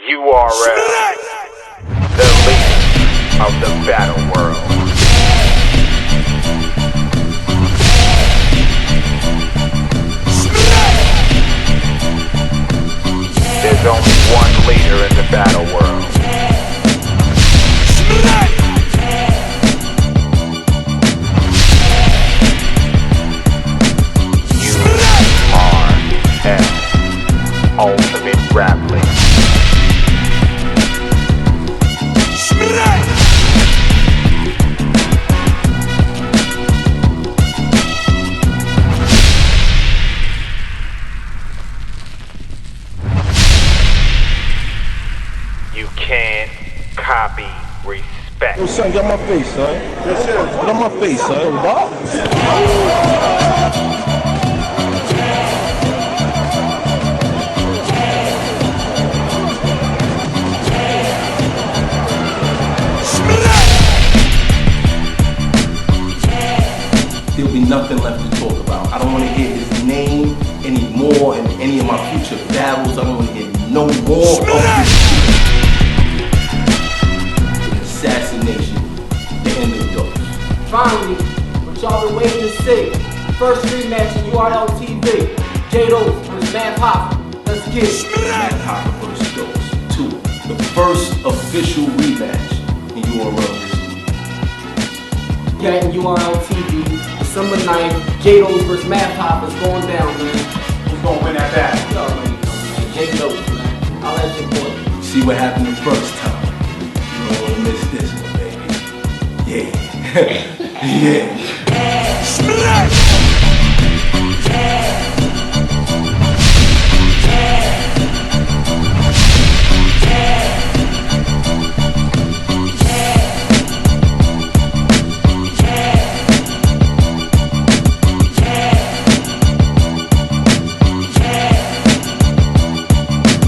URL, the leader of the battle world. There's only one leader in the battle world. URL, Ultimate Rap League. You can't copy respect. Yo, son, get on my face, son. Yes, sir. Get on my face, son. What? There'll be nothing left to talk about. I don't want to hear his name anymore in any of my future battles. I don't want to hear no more of this. Assassination, the end of those. Finally, what y'all been waiting to see. First rematch in URL TV. J-Dos vs. Mad Papa. Let's get it. Mad Papa vs. Dos 2. The first official rematch in URL history. Yeah, in URL TV. December 9th, J-Dos vs. Mad Papa is going down, man. Who's gonna win that battle? You already know, man. J-Dos, man. I'll let you boy. You see what happened the first time. You don't want to miss this one, baby. Yeah. Yeah. Smash!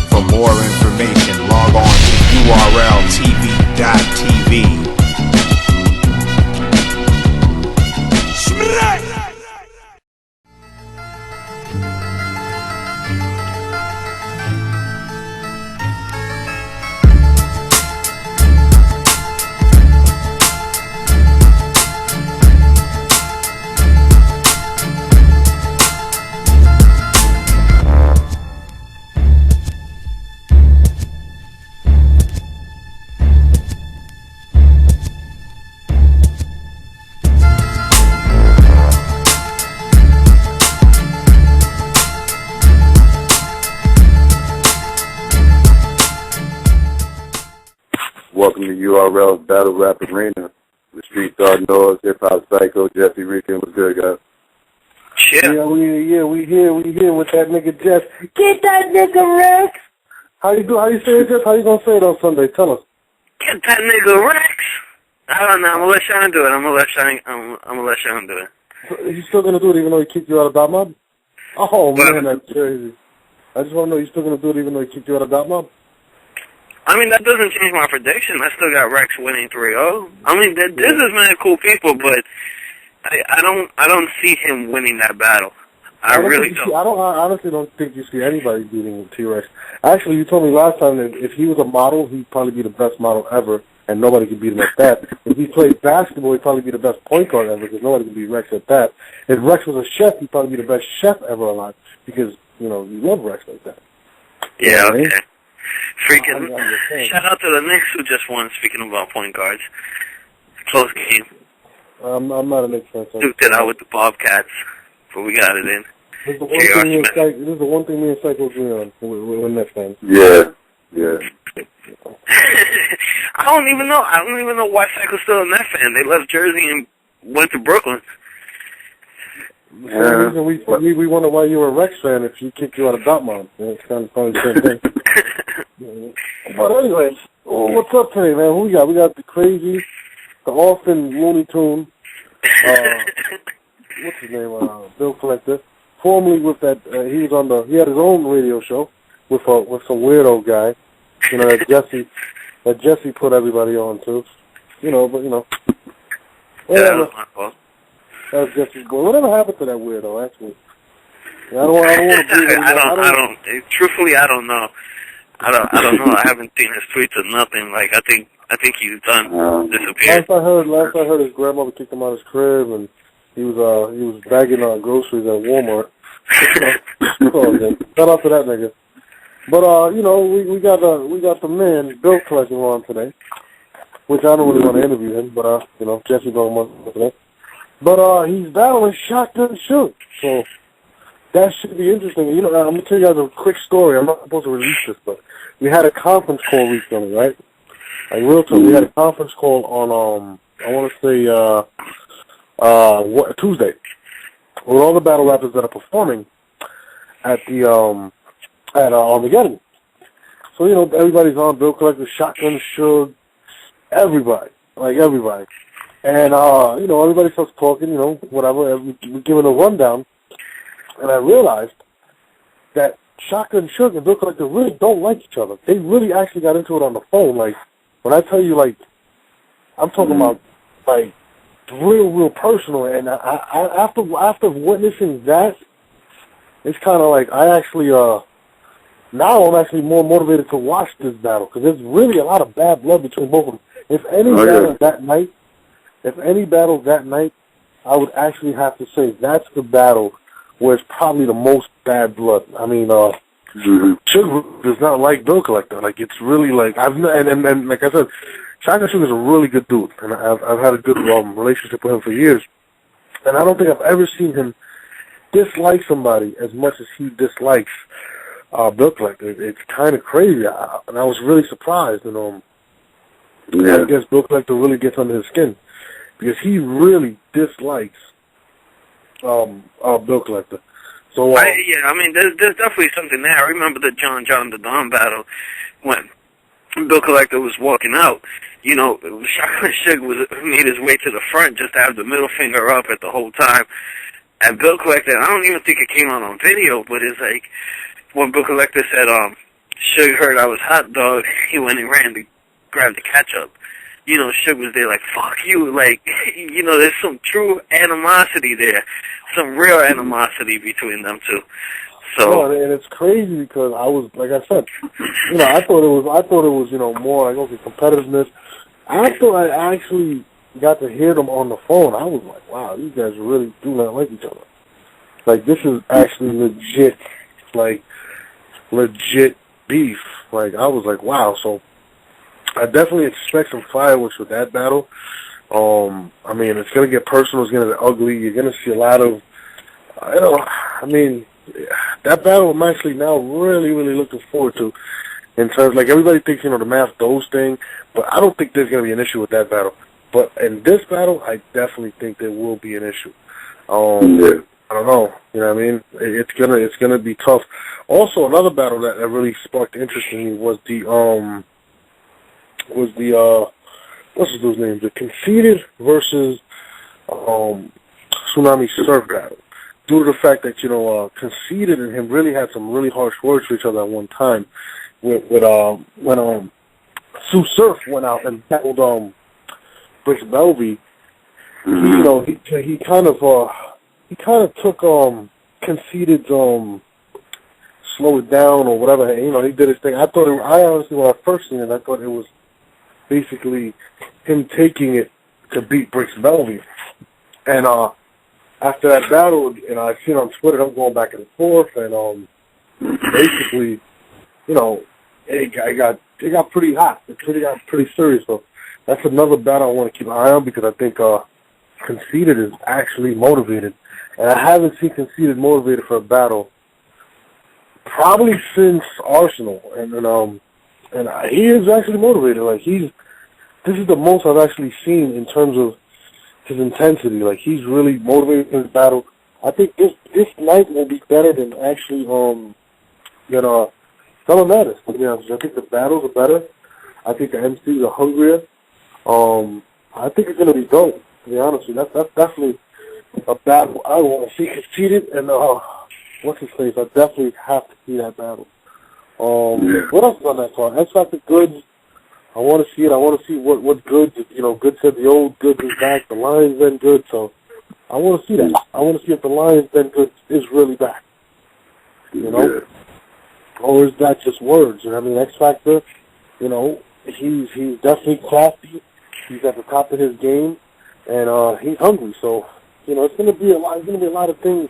For more information, log on to urltv.tv. Welcome to URL's Battle Rap Arena. The Streets Are Noise, Hip Hop Psycho, Jesse Rican. What's good, guys? Yeah. We here with that nigga Jeff. Get that nigga Rex! How you say it, Jeff? How you gonna say it on Sunday? Tell us. Get that nigga Rex! I don't know. I'm gonna let Sean do it. I'm gonna let Sean do it. So, you still gonna do it even though he kicked you out of Dot Mob? Oh, man, that's crazy. I just wanna know, you still gonna do it even though he kicked you out of Dot Mob? I mean, that doesn't change my prediction. I still got Rex winning 3-0. I mean, this is many cool people, but I don't see him winning that battle. I really don't. I honestly don't think you see anybody beating T-Rex. Actually, you told me last time that if he was a model, he'd probably be the best model ever, and nobody could beat him at that. If he played basketball, he'd probably be the best point guard ever, because nobody could beat Rex at that. If Rex was a chef, he'd probably be the best chef ever alive, because, you know, you love Rex like that. Yeah, okay. Freaking, shout out to the Knicks who just won, speaking about point guards. Close game. I'm not a Knicks fan. Duked it out with the Bobcats, but we got it in. This is the one thing me and Psycho agree on with Knicks fans. Yeah. I don't even know why Psycho's still a Nets fan. They left Jersey and went to Brooklyn. For some reason we wonder why you were a Rex fan if he kicked you out of Dortmund. It's kind of funny, same thing. But anyway, what's up today, man? Who we got? We got the Crazy, the Orphan Looney Tune, what's his name? Bill Collector. Formerly with that, he had his own radio show with some weirdo guy. You know, that Jesse that Jesse put everybody on to. You know, but, you know. Yeah, that was my fault. That was Jesse's boy. Whatever happened to that weirdo, actually? I don't want to believe it. Truthfully, I don't know. I don't know. I haven't seen his tweets or nothing. Like, I think he's done disappeared. Last I heard his grandmother kicked him out of his crib, and he was bagging groceries at Walmart. Shout out to that nigga. But you know, we got the man Bill Collector on today, which I don't really want to interview him, but you know, Jesse brought him on today. But he's battling Shotgun Suge, so that should be interesting. You know, I'm gonna tell you guys a quick story. I'm not supposed to release this, but we had a conference call recently, right? Like real talk, we had a conference call on I want to say Tuesday, with all the battle rappers that are performing at the at Armageddon. So you know, everybody's on. Bill Collector, Shotgun Suge, everybody, and you know, everybody starts talking. You know, whatever. We're giving a rundown. And I realized that Shotgun Suge and Bill Collector really don't like each other. They really actually got into it on the phone. Like, when I tell you, like, I'm talking about, like, real personal. And I after witnessing that, it's kind of like I actually, now I'm actually more motivated to watch this battle. Because there's really a lot of bad blood between both of them. If any battle that night, I would actually have to say that's the battle where it's probably the most bad blood. I mean, Suge does not like Bill Collector. Like, it's really like, and like I said, Shotgun Suge is a really good dude, and I've had a good relationship with him for years. And I don't think I've ever seen him dislike somebody as much as he dislikes Bill Collector. It's kind of crazy, and I was really surprised. And I guess Bill Collector really gets under his skin because he really dislikes Bill Collector. So yeah, I mean, there's definitely something there. I remember the John the Don battle when Bill Collector was walking out. You know, Shotgun Suge made his way to the front just to have the middle finger up at the whole time. And Bill Collector, I don't even think it came out on video, but it's like when Bill Collector said, Suge heard I was hot dog, he went and ran to grab the ketchup. You know, Suge was there like, fuck you. Like, you know, there's some true animosity there. Some real animosity between them two. So, and it's crazy because I was, like I said, you know, I thought it was, you know, more like, okay, competitiveness. After I actually got to hear them on the phone, I was like, wow, these guys really do not like each other. Like, this is actually legit beef. Like, I was like, wow. So I definitely expect some fireworks with that battle. I mean, it's going to get personal. It's going to get ugly. You're going to see a lot of, you know, I mean, that battle I'm actually now really looking forward to. In terms, like, everybody thinks, you know, the Math Doze thing, but I don't think there's going to be an issue with that battle. But in this battle, I definitely think there will be an issue. I don't know. You know what I mean? It's gonna be tough. Also, another battle that really sparked interest in me was the what's his name? The Conceited versus Tsunami Surf battle. Due to the fact that, you know, Conceited and him really had some really harsh words for each other at one time. When Sue Surf went out and tackled Bricks Belvy, you know, he kind of took Conceited's slow it down or whatever. You know, he did his thing. I honestly, when I first seen it, I thought it was basically him taking it to beat Bricks Belvy. And after that battle, and I seen on Twitter, I'm going back and forth, and basically, you know, it got pretty hot. It got pretty serious. So that's another battle I want to keep an eye on because I think Conceited is actually motivated, and I haven't seen Conceited motivated for a battle probably since Arsenal, and he is actually motivated. Like, this is the most I've actually seen in terms of his intensity. Like, he's really motivated in his battle. I think this night will be better than actually Summer Madness, to be honest. I think the battles are better. I think the MCs are hungrier. I think it's gonna be dope, to be honest with you. That's definitely a battle I want to see Conceited, and what's his face? I definitely have to see that battle. What else is on that card? X Factor Goods I want to see it. I want to see what Goods, Goods said the old Goods is back. The Lions then Goods, so I want to see that. I want to see if the Lions then Goods is really back. Yeah. Or is that just words? I mean, X Factor, he's definitely crafty. He's at the top of his game, and he's hungry. So, it's going to be a lot. There's going to be a lot of things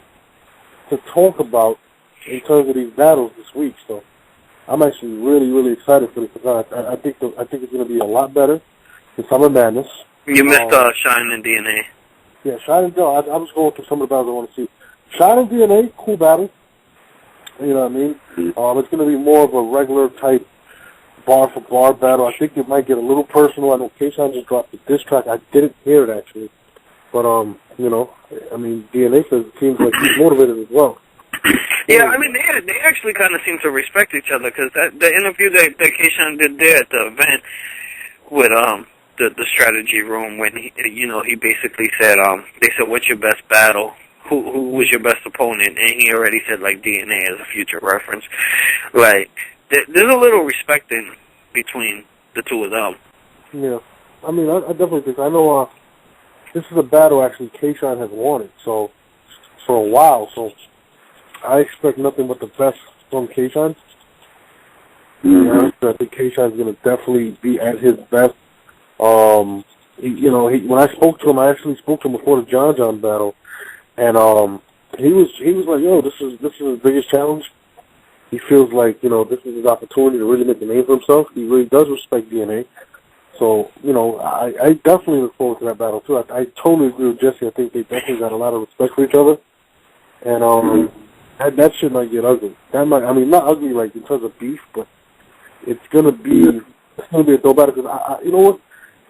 to talk about in terms of these battles this week. So, I'm actually really, really excited for this. I think it's going to be a lot better than Summer Madness. You missed Shine and DNA. Yeah, Shine and DNA. I was going through some of the battles I want to see. Shine and DNA, cool battle. You know what I mean? It's going to be more of a regular type bar-for-bar battle. I think it might get a little personal. I know K-Shine just dropped the diss track. I didn't hear it, actually. But, DNA says it seems like he's motivated as well. Yeah, I mean, they actually kind of seem to respect each other, because the interview that K-Shine did there at the event with the strategy room, when he basically said, they said, what's your best battle? Who was your best opponent? And he already said, like, DNA as a future reference. Like, there's a little respect in between the two of them. Yeah. I mean, I definitely think, I know this is a battle, actually, K-Shine has wanted, so, for a while, so I expect nothing but the best from K-Shine. I think K-Shine's going to definitely be at his best. When I spoke to him, I actually spoke to him before the John battle, and he was like, yo, this is his biggest challenge. He feels like, this is his opportunity to really make a name for himself. He really does respect DNA. So, I definitely look forward to that battle, too. I totally agree with Jesse. I think they definitely got a lot of respect for each other. And that shit might get ugly. Not ugly, like, in terms of beef, but it's going to be a dope battle. Because, you know what?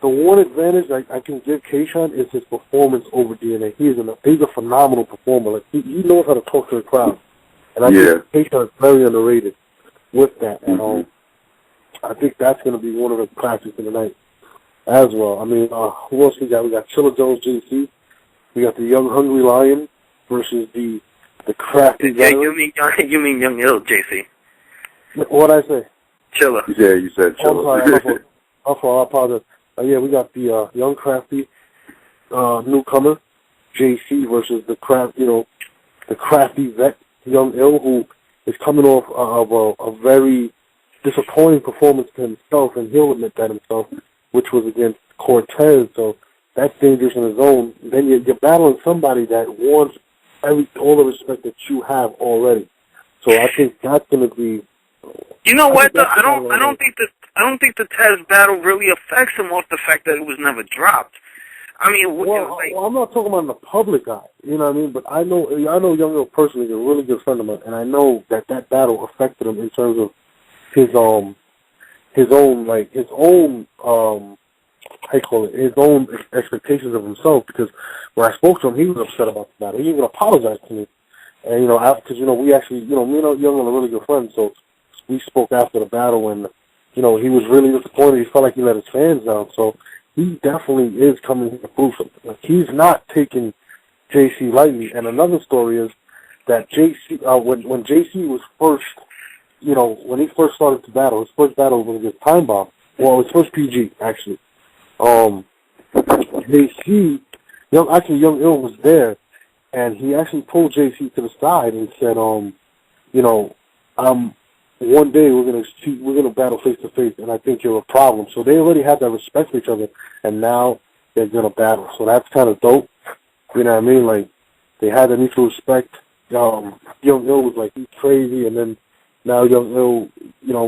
The one advantage I can give K-Shine is his performance over DNA. He's a phenomenal performer. Like, he knows how to talk to the crowd. And I think K-Shine is very underrated with that. And I think that's going to be one of the classics of the night as well. I mean, who else we got? We got Chilla Jones JC. We got the Young Hungry Lion versus the crafty veteran. You mean Young Ill, JC. What'd I say? Chilla. Yeah, you said Chilla. I'm sorry. I apologize. Yeah, we got the young crafty newcomer, JC, versus the crafty vet, Young Ill, who is coming off of a very disappointing performance to himself, and he'll admit that himself, which was against Cortez. So that's dangerous in his own. Then you're battling somebody that wants all the respect that you have already. So I think that's going to be. You know what? Though? I don't think the Tez battle really affects him off the fact that it was never dropped. I mean, well, I'm not talking about in the public eye, you know what I mean? But I know Young Ill personally, he's a really good friend of mine, and I know that battle affected him in terms of his own expectations of himself. Because when I spoke to him, he was upset about the battle. He even apologized to me, and because we actually, me and Young Ill are really good friends, so we spoke after the battle, and he was really disappointed. He felt like he let his fans down, so he definitely is coming here to prove something. Like, he's not taking JC lightly. And another story is that JC, when JC was first, when he first started to battle, his first battle was against Time Bomb. Well, his first PG, actually. JC, Young Ill was there, and he actually pulled JC to the side and said, one day we're gonna battle face to face, and I think you're a problem. So they already had that respect for each other, and now they're gonna battle. So that's kind of dope. You know what I mean? Like, they had that mutual respect. Young Ill was like, he's crazy, and then now Young Ill,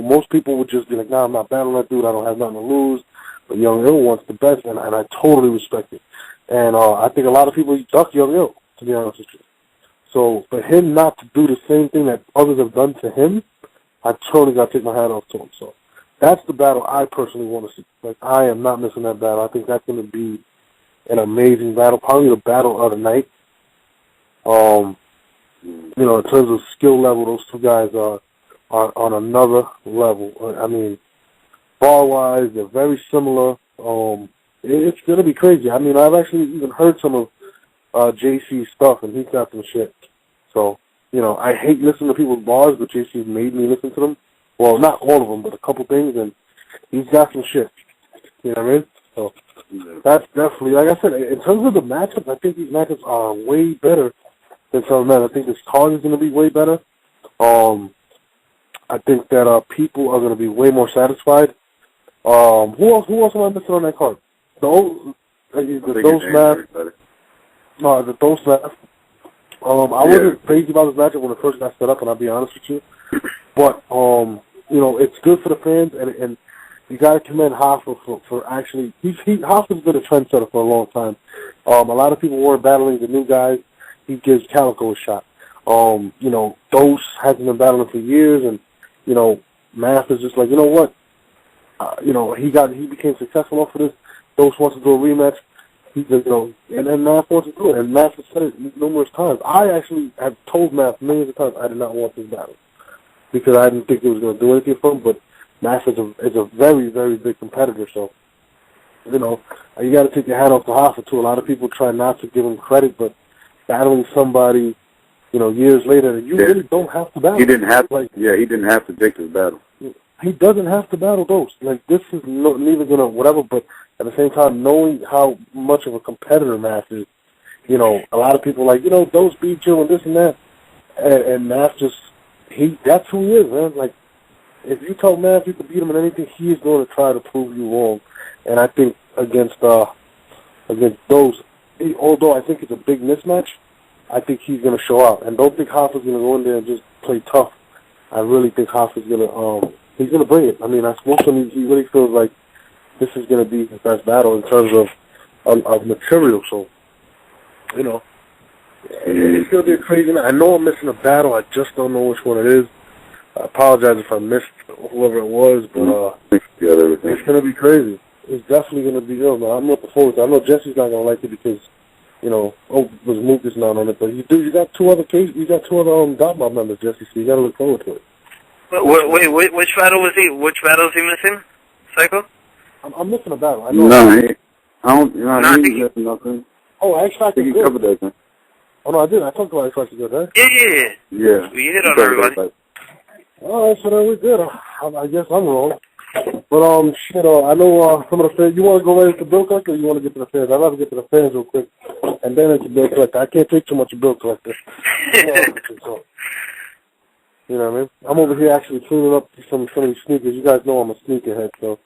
most people would just be like, nah, I'm not battling that dude. I don't have nothing to lose. But Young Ill wants the best, and I totally respect it. And I think a lot of people duck Young Ill, to be honest with you. So for him not to do the same thing that others have done to him, I totally got to take my hat off to him. So that's the battle I personally want to see. Like, I am not missing that battle. I think that's going to be an amazing battle, probably the battle of the night. In terms of skill level, those two guys are on another level. I mean, bar-wise, they're very similar. It's going to be crazy. I mean, I've actually even heard some of JC's stuff, and he's got some shit. So, I hate listening to people's bars, but JC's made me listen to them. Well, not all of them, but a couple things, and he's got some shit. You know what I mean? So that's definitely, like I said, in terms of the matchups, I think these matchups are way better than some men. I think this card is going to be way better. I think that people are going to be way more satisfied. Who else am I missing on that card? The Dose Math. The Dose Math. I wasn't crazy about this matchup when it first got set up, and I'll be honest with you. But, you know, it's good for the fans, and you got to commend Hoffa for actually, Hoffa's been a trendsetter for a long time. A lot of people were battling the new guys. He gives Calico a shot. You know, Dose hasn't been battling for years, and, you know, Math is just like, you know what? You know, he became successful off of this. Dose wants to do a rematch. You know, and then Math wants to do it. And Math has said it numerous times. I actually have told Math millions of times I did not want this battle because I didn't think it was going to do anything for him. But Math is a very, very big competitor. So, you know, you got to take your hat off to Hoffa too. A lot of people try not to give him credit, but battling somebody, you know, years later, you really don't have to battle. He didn't have to. He didn't have to take this battle. He doesn't have to battle Dose. Like, this is neither going to whatever, but at the same time, knowing how much of a competitor Math is, you know, a lot of people are like, you know, Dose beat you and this and that. And Math just, that's who he is, man. Like, if you tell Math you can beat him in anything, he is going to try to prove you wrong. And I think against Dose, although I think it's a big mismatch, I think he's going to show out. And don't think Hoffa's going to go in there and just play tough. I really think Hoffa's going to, he's going to bring it. I mean, I spoke to him, he really feels like this is going to be his best battle in terms of material. So, you know, it's going to be a crazy night. I know I'm missing a battle. I just don't know which one it is. I apologize if I missed whoever it was, but it's going to be crazy. It's definitely going to be real, man. I'm looking forward to it. I know Jesse's not going to like it because, you know, was Lucas not on it, but you got two other Dot Mob members, Jesse, so you got to look forward to it. Wait, which battle was he? Which battle is he missing? Psycho? I'm missing a battle. I know. He missing nothing. Oh, X-Factor he good. covered that, man. Oh, no, I didn't. I talked about X-Factor good, right? Yeah. We hit on everybody. All right, so then we're good. I guess I'm wrong. But, shit, I know some of the fans. You want to go right into Bill Collector or you want to get to the fans? I'd rather get to the fans real quick and then into Bill Collector. I can't take too much of Bill Collector. You know what I mean? I'm over here actually cleaning up some of these sneakers. You guys know I'm a sneakerhead, so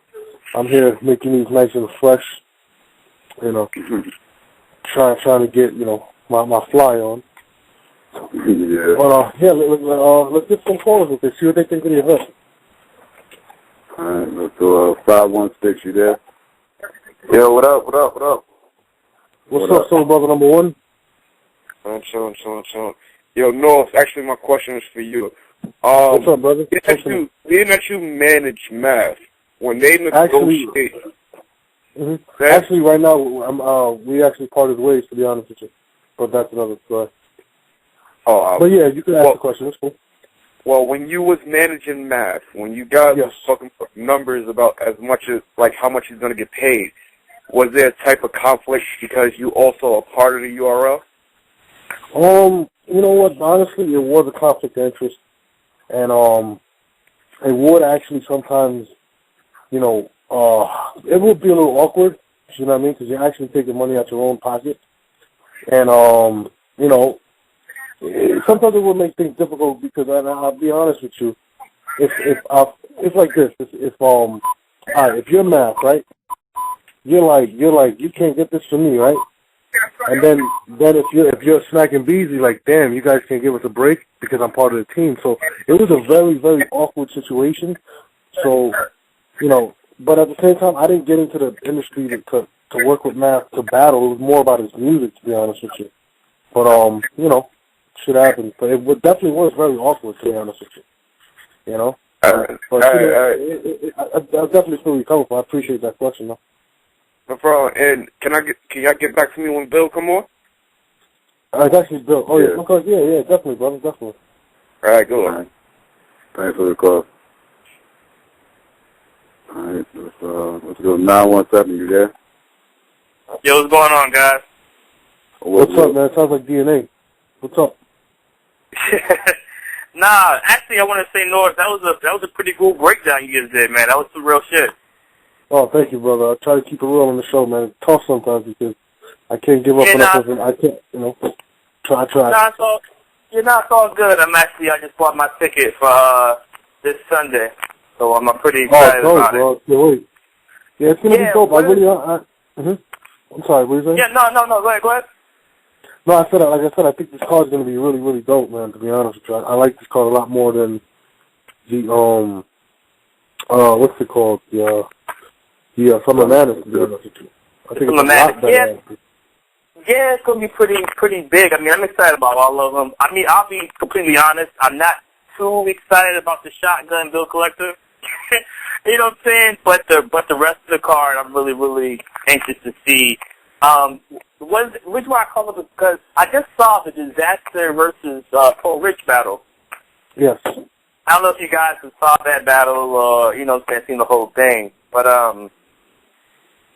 I'm here making these nice and fresh. You know, trying to get, you know, my fly on. Yeah. But let's get some callers with this. See what they think of the event. All right, let's go. 516, you there? Yo, what up? What's up, soul brother number one? I'm chilling. Yo, North, actually my question is for you. What's up, brother? Being that you manage Math, when they negotiate... Actually, right now, we actually parted ways, to be honest with you. But that's another story. But yeah, you can ask the question. It's cool. Well, when you was managing Math, when you guys was talking numbers about as much as, like, how much he's going to get paid, was there a type of conflict because you also a part of the URL? You know what? Honestly, it was a conflict of interest. And it would actually sometimes, you know, it would be a little awkward, you know what I mean, because you're actually taking money out your own pocket. And, you know, sometimes it would make things difficult because, and I'll be honest with you, it's like this. All right, if you're Math, right, you're like, you can't get this from me, right? And then if you're smacking bees, you're like, damn, you guys can't give us a break because I'm part of the team. So it was a very, very awkward situation. So, you know, but at the same time, I didn't get into the industry to work with Math to battle. It was more about his music, to be honest with you. But you know, shit happens. But it definitely was very awkward, to be honest with you. You know. But I definitely feel where you're coming from. I appreciate that question, though. No problem. And can y'all get back to me when Bill come on? It's actually Bill. Oh yeah, okay, yeah, definitely, brother, definitely. All right, go on. Thanks for the call. All right, let's go. 917, you there? Yo, what's going on, guys? What's up, man? It sounds like DNA. What's up? Nah, actually, I want to say, North, that was a pretty cool breakdown you just did, man. That was some real shit. Oh, thank you, brother. I try to keep it real on the show, man. It's tough sometimes because I can't give up on something. I can't, try. Nah, it's all good. I just bought my ticket for this Sunday, so I'm pretty excited about it. Bro. Yeah, wait. Yeah, it's gonna be dope. I'm sorry, what did you say? Yeah, no, go ahead. No, like I said, I think this card is gonna be really, really dope, man. To be honest with you, I like this card a lot more than the what's it called? The Summer Madness. To be honest with you, I think it's a lot better. Yeah, it's gonna be pretty big. I mean, I'm excited about all of them. I mean, I'll be completely honest. I'm not too excited about the shotgun bill collector. You know what I'm saying? But the rest of the card, I'm really, really anxious to see. Which one I call it because I just saw the Disaster versus Pro Rich battle. Yes. I don't know if you guys saw that battle or seen the whole thing, but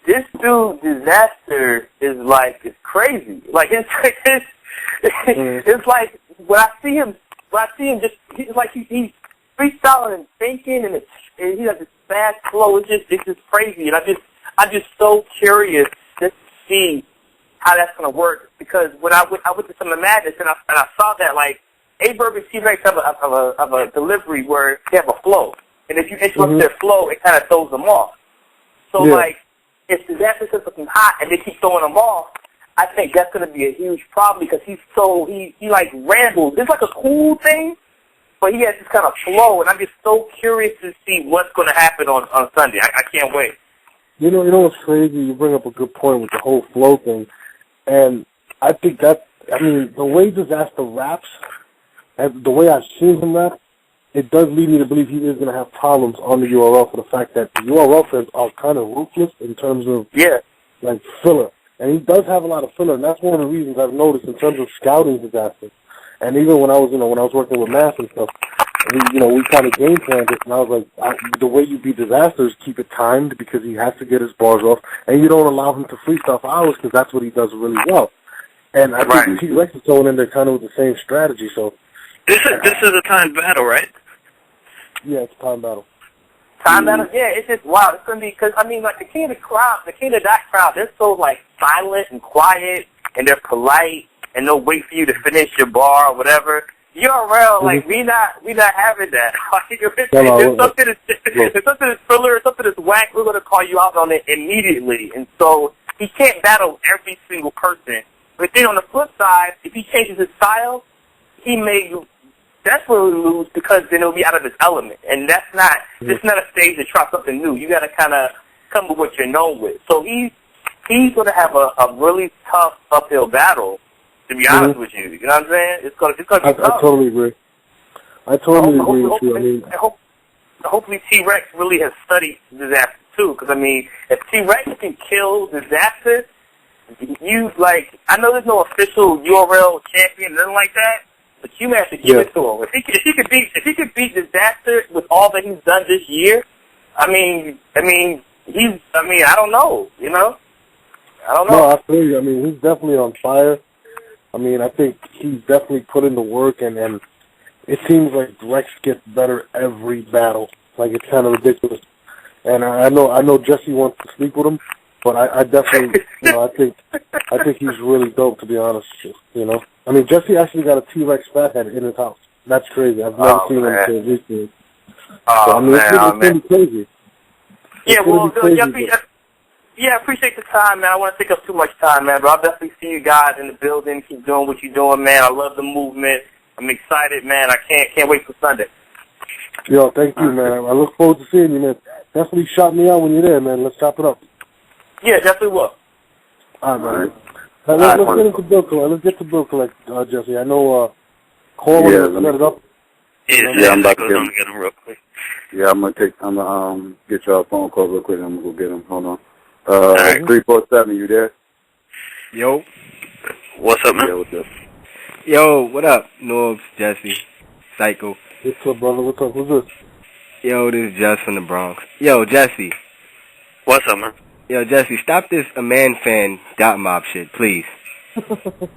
this dude Disaster is it's crazy. Like it's like when I see him just he's like he's freestyling and thinking and he has this fast flow. It's just crazy, and I'm just so curious to see how that's gonna work because when I went to some of the madness and I saw that A-Verb and T-Rex have a delivery where they have a flow, and if you interrupt their flow, it kind of throws them off. So if Disaster says something hot and they keep throwing them off, I think that's gonna be a huge problem because he rambles. It's like a cool thing, but he has this kind of flow, and I'm just so curious to see what's gonna happen on Sunday. I can't wait. You know what's crazy? You bring up a good point with the whole flow thing, and I think the way Disaster raps, and the way I've seen him rap, it does lead me to believe he is going to have problems on the URL for the fact that the URL fans are kind of ruthless in terms of filler, and he does have a lot of filler, and that's one of the reasons I've noticed in terms of scouting Disaster. And even when I was working with Math and stuff, we kind of game planned it, and I was like, the way you beat Disaster is keep it timed because he has to get his bars off, and you don't allow him to freestyle for hours because that's what he does really well. And I think T-Rex is going in there kind of with the same strategy. So this is a timed battle, right? Yeah, it's a time battle. Time battle? Yeah, it's just wow. It's gonna be because the King of the crowd, the King of that crowd, they're so silent and quiet, and they're polite, and they'll wait for you to finish your bar or whatever. URL, we not having that. If something is filler, if something is whack, we're gonna call you out on it immediately. And so he can't battle every single person. But then on the flip side, if he changes his style, he may desperately lose because then it'll be out of his element. And that's not it's not a stage to try something new. You gotta kinda come with what you're known with. So he's gonna have a really tough uphill battle, to be honest with you. You know what I'm saying? It's gonna be tough. I totally agree. I totally agree with you. Hopefully T-Rex really has studied Disaster too, because if T-Rex can kill Disaster, I know there's no official URL champion, nothing like that, but you may have to give it to him. If he could beat Disaster with all that he's done this year, I don't know, I don't know. No, I feel you. He's definitely on fire. I think he's definitely put in the work, and it seems like Rex gets better every battle. It's kind of ridiculous. And I know Jesse wants to sleep with him, but I definitely, I think he's really dope, to be honest with you, Jesse actually got a T-Rex fathead in his house. That's crazy. I've never seen him until recently. It's really crazy. Yeah, I appreciate the time, man. I want to take up too much time, man, but I'll definitely see you guys in the building. Keep doing what you're doing, man. I love the movement. I'm excited, man. I can't wait for Sunday. Yo, thank you, man. I look forward to seeing you, man. Definitely shout me out when you're there, man. Let's chop it up. Yeah, definitely will. All right, man. Let's get into bill collect. Let's get to bill collect, Jesse. I know Cole will set it up. Yeah, I'm about to get him real quick. Yeah, I'm gonna get y'all a phone call real quick. I'm gonna go get him. Hold on. 347, you there? Yo. What's up, man? Yeah, what's up? Yo, what up, Norbs, Jesse, Psycho? What's up, brother? What's up? Who's this? Yo, this is Jess from the Bronx. Yo, Jesse. What's up, man? Yo, Jesse, stop this a man fan dot mob shit, please.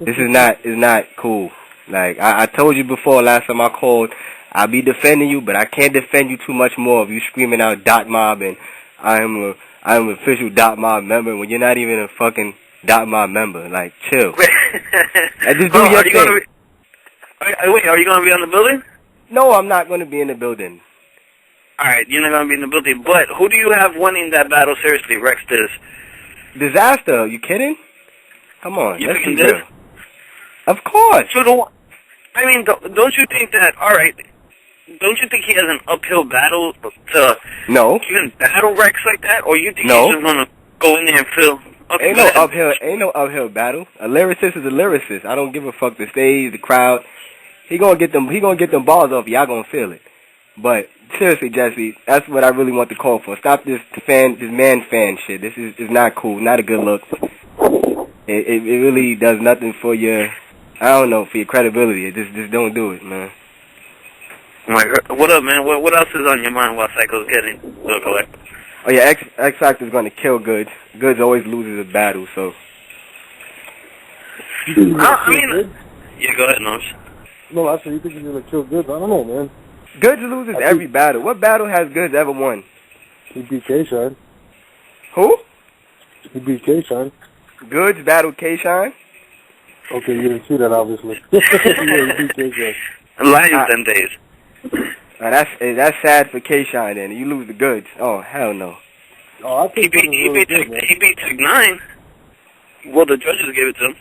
This is not cool. Like, I told you before last time I called, I'll be defending you, but I can't defend you too much more if you screaming out Dot Mob and I'm an official Dot Mob member when you're not even a fucking Dot Mob member. Like, chill. And just do your thing. Wait, are you going to be on the building? No, I'm not going to be in the building. All right, you're not going to be in the building. But who do you have winning that battle? Seriously, Rex Diz. Disaster? Are you kidding? Come on, You let's be picking real. Of course. So I mean, don't you think that? All right, don't you think he has an uphill battle to even battle Rex like that, or you think he's just gonna go in there and feel? Okay, Ain't no uphill battle. A lyricist is a lyricist. I don't give a fuck the stage, the crowd. He gonna get them balls off. Y'all gonna feel it. But seriously, Jesse, that's what I really want to call for. Stop this man fan shit. This is not cool. Not a good look. It really does nothing for your, I don't know, for your credibility. Just don't do it, man. What up, man? What else is on your mind while Psycho's getting collect? Oh yeah, X Factor's gonna kill Goods. Goods always loses a battle, so. I mean, yeah, go ahead, Norms. No, I said you think he's gonna kill Goods? I don't know, man. Goods loses every battle. What battle has Goods ever won? He beat K-Shine. Who? He beat K-Shine. Goods battled K-Shine? Okay, you didn't see that, obviously. Yeah, he beat K-Shine. Lions them days. That's sad for K-Shine then. You lose the Goods. Oh, hell no. Oh, I think he beat Tech 9. Well, the judges gave it to him.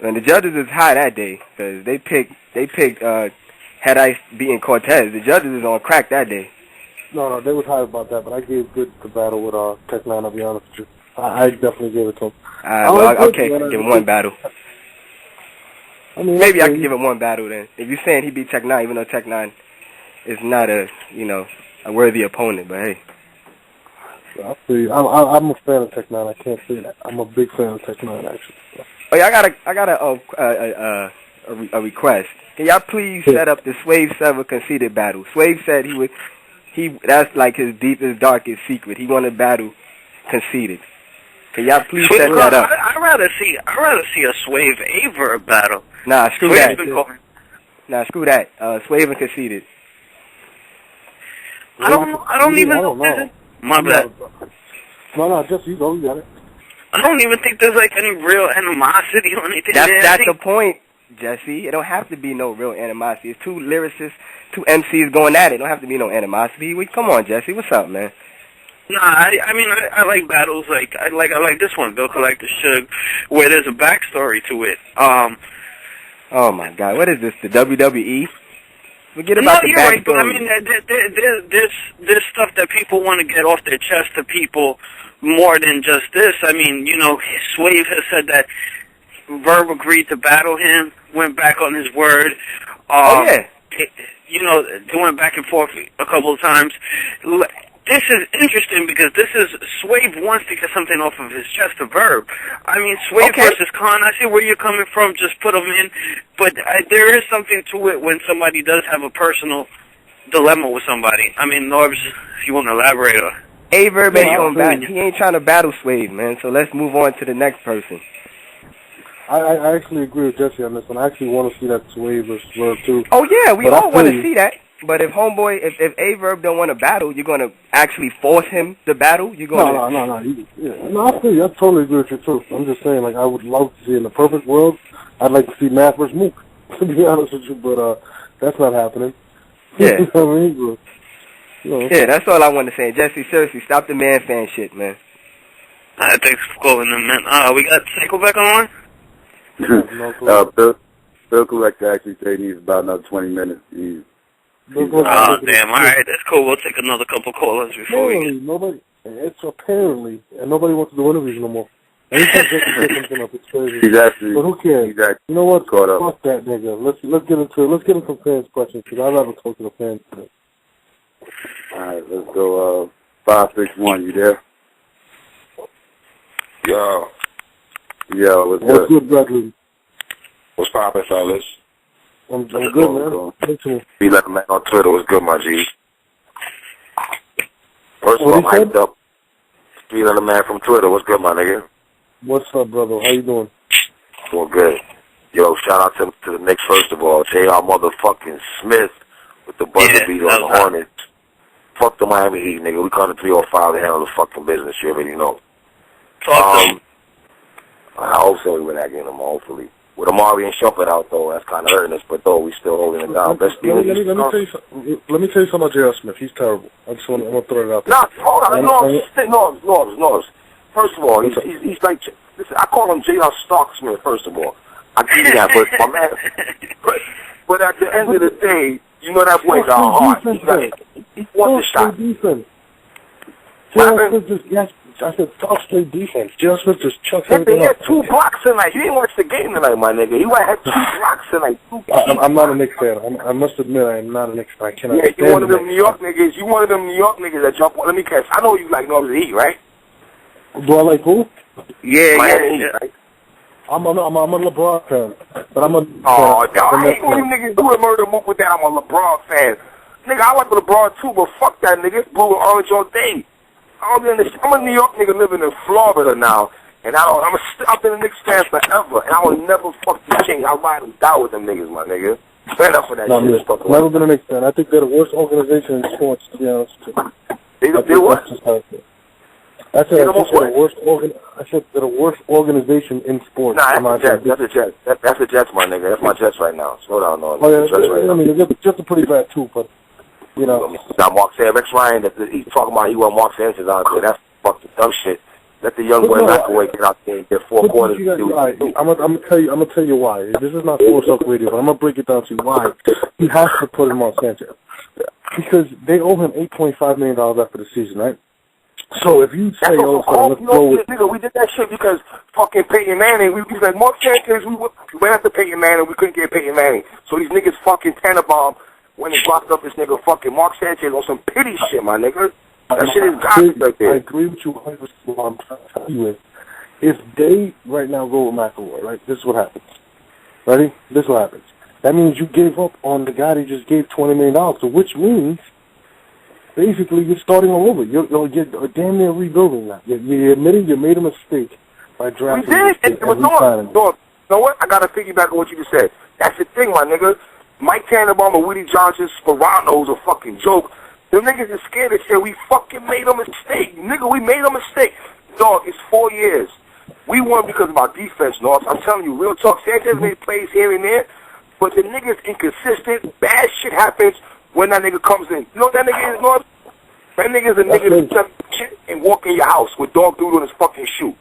And the judges is high that day, because they picked Head Ice beating Cortez. The judges is on crack that day. No, they was high about that, but I gave Good the battle with Tech 9, I'll be honest with you. I definitely gave it to him. Okay, give him one battle. I mean, maybe I can give him one battle then. If you're saying he beat Tech 9, even though Tech 9 is not a worthy opponent, but hey. I see. I'm a fan of Tech 9. I can't say that. I'm a big fan of Tech 9, actually. Oh yeah, I got a request. Can y'all please set up the Swave Sever Conceited battle? Swave said that's like his deepest, darkest secret. He wanted to battle Conceited. Can y'all please set that up? I'd rather see a Swave Aver battle. Nah, screw that. Swave and Conceited. I don't even know. My bad. No, just you go. You got it. I don't even think there's like any real animosity or anything. That's the point, Jesse. It don't have to be no real animosity. It's two lyricists, two MCs going at it. It don't have to be no animosity. Come on, Jesse. What's up, man? Nah, I mean, I like battles like I like this one, Bill Collector Suge, where there's a backstory to it. Oh my God, what is this? The WWE? Forget about the backstory. Right, but I mean, there's stuff that people want to get off their chest to people more than just this. I mean, Swave has said that Verb agreed to battle him, went back on his word. Yeah. They went back and forth a couple of times. This is interesting because this is Swave wants to get something off of his chest to Verb. I mean, Swave versus Khan, I see where you're coming from, just put them in. But there is something to it when somebody does have a personal dilemma with somebody. I mean, Norbs, if you want to elaborate on Verb ain't going back. He ain't trying to battle Swave, man. So let's move on to the next person. I actually agree with Jesse on this one. I actually want to see that Swave versus Verb too. Oh yeah, we all want to see that. But if homeboy, if A-Verb don't want to battle, you're going to actually force him to battle? You're going No, I feel you. I totally agree with you, too. I'm just saying, like, I would love to see in the perfect world, I'd like to see Math versus Mook, to be honest with you, but that's not happening. Yeah. You know what I mean? Yeah, that's all I want to say. Jesse, seriously, stop the man fan shit, man. Thanks for calling them, man. We got Psycho back on the line? Bill Collector actually said he needs about another 20 minutes. Damn, all right, that's cool. We'll take another couple callers before we get... It's apparently, and nobody wants to do interviews no more. Anytime they can pick something up, it's crazy. Exactly. But who cares? Exactly. You know what? Fuck that nigga. Let's get into some fans' questions, because I'd rather talk to the fans today. All right, let's go. 561, you there? Yo, what's good, Bradley? What's poppin', fellas? I'm good, man. Be like a man on Twitter. What's good, my G? First of all, I'm hyped up. Be like a man from Twitter. What's good, my nigga? What's up, brother? How you doing? Doing good. Yo, shout out to the Knicks first of all. J.R. motherfucking Smith with the buzzer beater on the Hornets. Fuck the Miami Heat, nigga. We call it 305 to handle the fucking business. You already know. I hope so. We win that game tomorrow, hopefully. With Amari and Shumpert out, though, that's kind of hurting us, but though we still holding it down. Let me tell you something about J.R. Smith. He's terrible. I'm gonna throw it out there. Nah, hold on, Norris. First of all, he's like, listen, I call him J.R. Stark Smith, first of all. I give you that, but my man. But at the end of the day, you know that boy got a heart. He wants the shot. J.R. Smith just, yes, I said, talk straight defense. J.R. Smith just chucks everything He up. had 2 blocks tonight. You didn't watch the game tonight, my nigga. He had 2 blocks tonight. I'm not a Knicks fan. I must admit I am not a Knicks fan. I cannot stand you one of them New York niggas. You one of them New York niggas that jump on. Let me catch. I know you like North Heat, right? Do I like who? Yeah. Right? I'm a LeBron fan, but I'm a. I hate when you niggas do a murder move with that. I'm a LeBron fan. Nigga, I like LeBron too, but fuck that nigga. It's blue and orange all day. I'm a New York nigga living in Florida now, and I've been a Knicks fan forever, and I will never fucking change. I'll ride and die with them niggas, my nigga. Stand up for that shit. Never been a Knicks fan. I think they're the worst organization in sports, to be honest. They what? I said they're the worst organization in sports. Nah, that's the Jets. That's the Jets, my nigga. That's my Jets right now. Slow down, no. I mean, the Jets are pretty bad too, but you know. Now, Mark said, Rex Ryan, he's talking about he want Mark Sanchez out there. That's fucking dumb shit. Let the young boy McAvoy get out there and get 4 quarters. I'm gonna tell you why. This is not Sports Talk Radio, but I'm gonna break it down to you why he has to put him on Sanchez, because they owe him $8.5 million after the season, right? So if you say, let's go with... Nigga, we did that shit because fucking Peyton Manning, we was like, Mark Sanchez, we went after Peyton Manning, we couldn't get Peyton Manning. So these niggas fucking Tannenbaum when they blocked up this nigga fucking Mark Sanchez on some pity shit, my nigga. That shit is garbage right there. I agree with you 100%. What I'm trying to tell you is, if they right now go with McAvoy, right, this is what happens. Ready? This is what happens. That means you gave up on the guy that just gave $20 million, so which means... basically, you're starting all over. You're damn near rebuilding now. You're admitting you made a mistake by drafting. We did. You know what? I got to piggyback on what you just said. That's the thing, my nigga. Mike Tannenbaum and Woody Johnson, Sperano's a fucking joke. Them niggas is scared to say we fucking made a mistake. Nigga, we made a mistake. Dog, it's 4 years. We won because of our defense, North. I'm telling you, real talk. Sanchez made plays here and there, but the nigga's inconsistent. Bad shit happens when that nigga comes in. You know what that nigga is, North? That nigga's a nigga that jump shit and walk in your house with dog dude on his fucking shoe.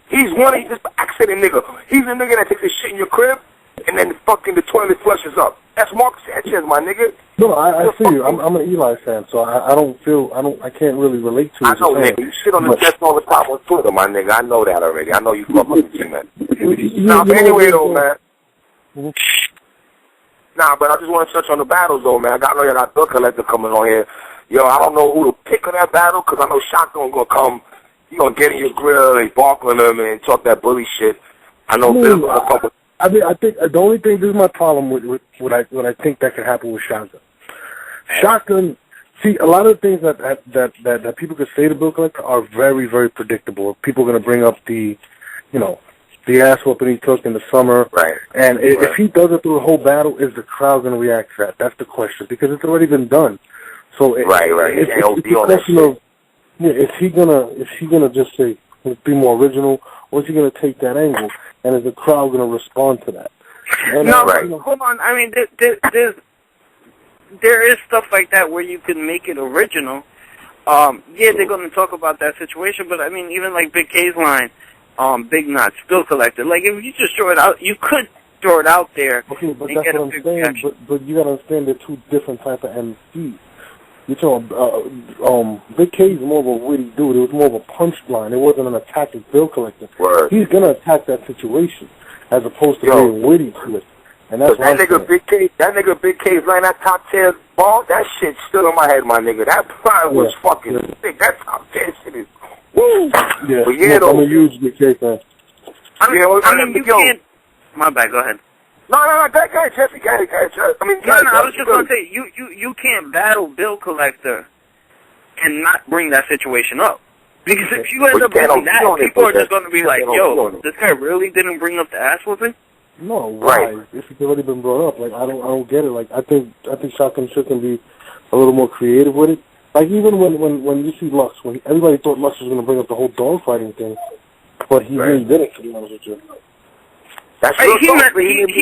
He's just an accident nigga. He's a nigga that takes a shit in your crib and then fucking the toilet flushes up. That's Mark Sanchez, my nigga. No, I see you. I'm an Eli fan, so I can't really relate to it. I know, nigga. You shit on the Jets all the time on Twitter, my nigga. I know that already. I know you fuck with the team, man. Now, anyway, though, man. Nah, but I just want to touch on the battles, though, man. I know you got Bill Collector coming on here. Yo, I don't know who to pick on that battle, because I know Shotgun going to come. He going to get in your grill and bark on him and talk that bully shit. I know Bill's going to come with... I mean, I think the only thing, this is my problem with what I think that could happen with Shotgun. Shotgun, see, a lot of the things that people could say to Bill Collector are very, very predictable. People are going to bring up the ass whooping he took in the summer. Right. And if he does it through the whole battle, is the crowd going to react to that? That's the question, because it's already been done. So right. It's a question of, is he gonna just say, let's be more original, or is he gonna take that angle, and is the crowd gonna respond to that? And, hold on. I mean, there is stuff like that where you can make it original. They're going to talk about that situation, but I mean, even like Big K's line, Big Nuts, Bill Collector. Like, if you just throw it out, you could throw it out there. Okay, but that's what I'm saying. But you got to understand they're two different type of MCs. You're talking, Big K's more of a witty dude. It was more of a punchline. It wasn't an attack of Bill Collector. Word. He's going to attack that situation as opposed to being witty to it. And that's that nigga Big K's line, that top 10 ball, that shit stood on my head, my nigga. That line was fucking thick. That top 10 shit is, woo! Yeah, but I'm a huge Big K fan. I mean, you can't... My bad, go ahead. No, go ahead, Jesse, go ahead. I mean, I was just going to say, you can't battle Bill Collector and not bring that situation up. Because if you end up bringing that, people are just going to be like, yo, this guy really didn't bring up the ass whooping? No, why? If it's already been brought up, like I don't get it. Like I think Shotgun Suge can be a little more creative with it. Like even when you see Lux, when everybody thought Lux was going to bring up the whole dogfighting thing, but he really didn't. To be honest with you. That's he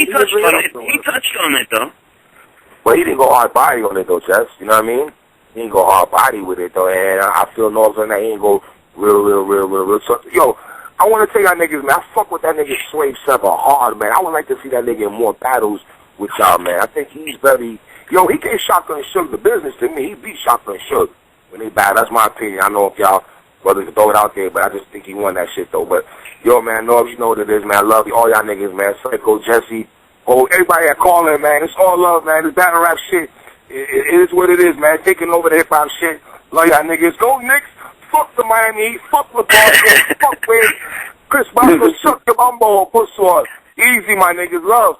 touched on it. He touched on it though. But he didn't go hard body on it though, Jess. You know what I mean? He didn't go hard body with it though, and I feel no on that he ain't go real. So, yo, I want to tell y'all niggas, man, I fuck with that nigga Swave Sever hard, man. I would like to see that nigga in more battles with y'all, man. I think he's very, yo, he gave Shotgun Suge the business to me. He beat Shotgun Suge when they battled. That's my opinion. I know if y'all brothers can throw it out there, but I just think he won that shit though. But yo, man, Norbs, you know what it is, man. I love you, all y'all niggas, man. Psycho, Jesse, everybody that call in, man. It's all love, man. This battle rap shit, it is what it is, man. Taking over the hip hop shit. Love y'all niggas. Go Knicks. Fuck the Miami Heat. Fuck LeBron. Fuck Wade. Chris Boston. Shut your bumbo. Puss on. Easy, my niggas. Love.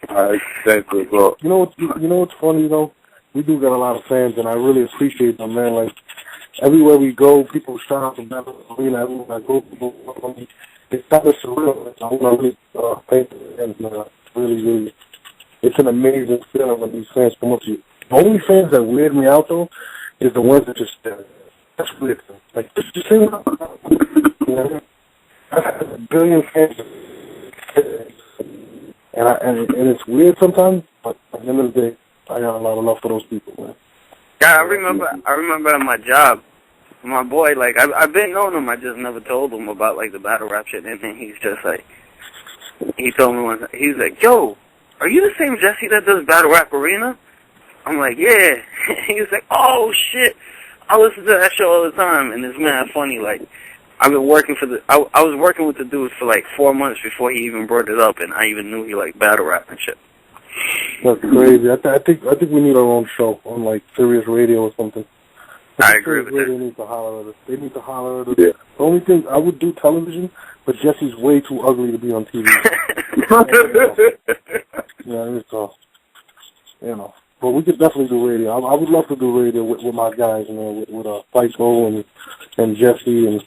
All right, thanks for the call. You know what's funny though? We do got a lot of fans, and I really appreciate them, man. Like everywhere we go, people shout out to Battle Arena. Everywhere I go, people love me. It's kind of surreal. I want to really thank them, man. Really, it's an amazing feeling when these fans come up to you. The only fans that weird me out though is the ones that just that's weird. Like just say what you know, I have a billion fans, and it's weird sometimes. But at the end of the day, I got a lot of love for those people, man. Yeah, I remember at my job, my boy, like I've been knowing him. I just never told him about like the battle rap shit, and then he's just like, he told me once, he's like, yo, are you the same Jesse that does Battle Rap Arena? I'm like, yeah. He was like, oh shit, I listen to that show all the time, and it's mad funny. Like, I've been working for I was working with the dude for like 4 months before he even brought it up, and I even knew he liked battle rap and shit. That's crazy. I think we need our own show on like Sirius Radio or something. I agree with that. They need to holler at us. They need to holler at us. Yeah. The only thing, I would do television, but Jesse's way too ugly to be on TV. Yeah, it's you know. But we could definitely do radio. I would love to do radio with my guys, you know, with Psycho and Jesse and,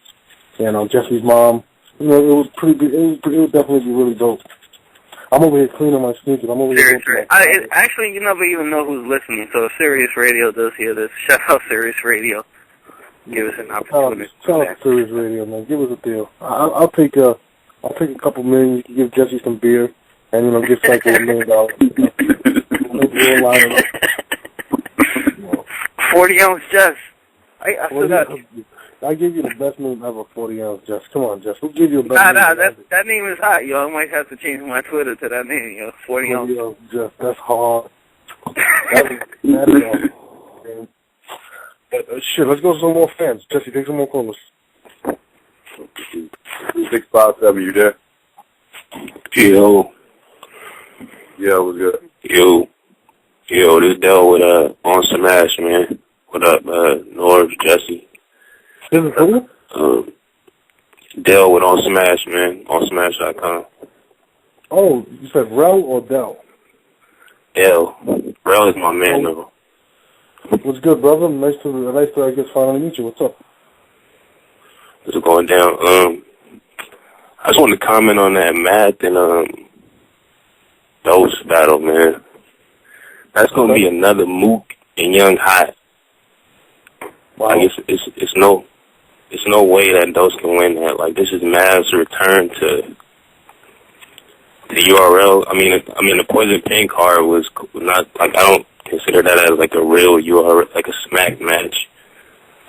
you know, Jesse's mom. You know, it was pretty good. It would definitely be really dope. I'm over here cleaning my sneakers. I'm over here. Actually, you never even know who's listening. So if Sirius Radio does hear this, shout out Sirius Radio. Give us an opportunity. Shout out to Sirius Radio, man. Give us a deal. I'll take a couple million. You can give Jesse some beer, and you know, give Psycho $1 million. 40-ounce Jess. I still got. I give you the best name ever, 40-ounce Jess. Come on, Jess. We'll give you a better name. Nah, that name is hot, yo. I might have to change my Twitter to that name, yo. 40-ounce. 40-ounce Jess. That's hard. That is hard. But, shit, let's go to some more fans. Jesse, take some more callers. 657, you there? Yo. Yeah, what's good? Yo, this Dell with On Smash, man. What up, Norbs, Jesse? This is who? Dell with On Smash, man. OnSmash.com. Oh, you said Rel or Dell? Dell. Rel is my man, though. What's good, brother? Nice to I guess finally meet you. What's up? What's going down? I just want to comment on that Math and Dose battle, man. That's gonna be another Mook and Young Hot. Wow. Like it's no way that Dose can win that. Like, this is Mav's return to URL. I mean the Poison Pen card was not, like, I don't consider that as like a real URL, like a smack match.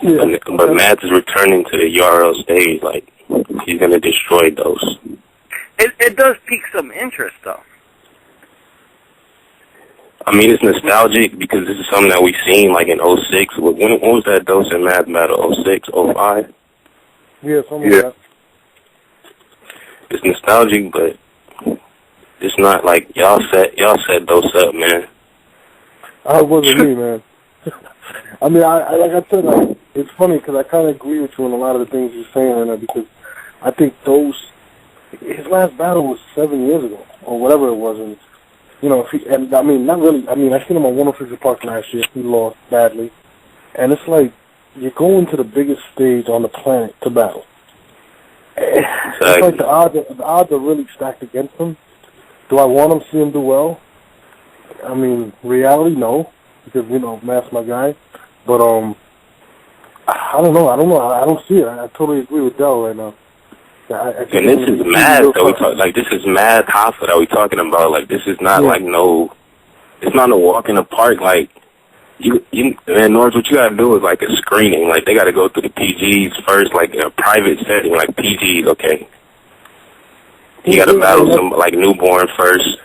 Yeah, but Math is returning to the URL stage. Like, he's gonna destroy Dose. It does pique some interest, though. I mean, it's nostalgic because this is something that we've seen, like, in 06. When was that Dose and Math battle? 06, 05? Yeah, something like that. It's nostalgic, but it's not like y'all set Dose up, man. It wasn't me, man. I mean, I like I said, it's funny because I kind of agree with you on a lot of the things you're saying right now, because I think his last battle was 7 years ago, or whatever it was, and, you know, I mean, not really. I mean, I seen him on 106 Park last year. He lost badly. And it's like, you're going to the biggest stage on the planet to battle. It's like the odds are really stacked against him. Do I want him to see him do well? I mean, reality, no, because Matt's my guy. But I don't know. I don't see it. I totally agree with Del right now. And this is mad that we talk. Like, this is mad Hoffa that we talking about. Like, this is not like no. It's not a walk in the park. Like, man, Norris, what you gotta do is like a screening. Like, they gotta go through the PGs first, like in a private setting, like PGs. Okay, you gotta battle some like newborn first,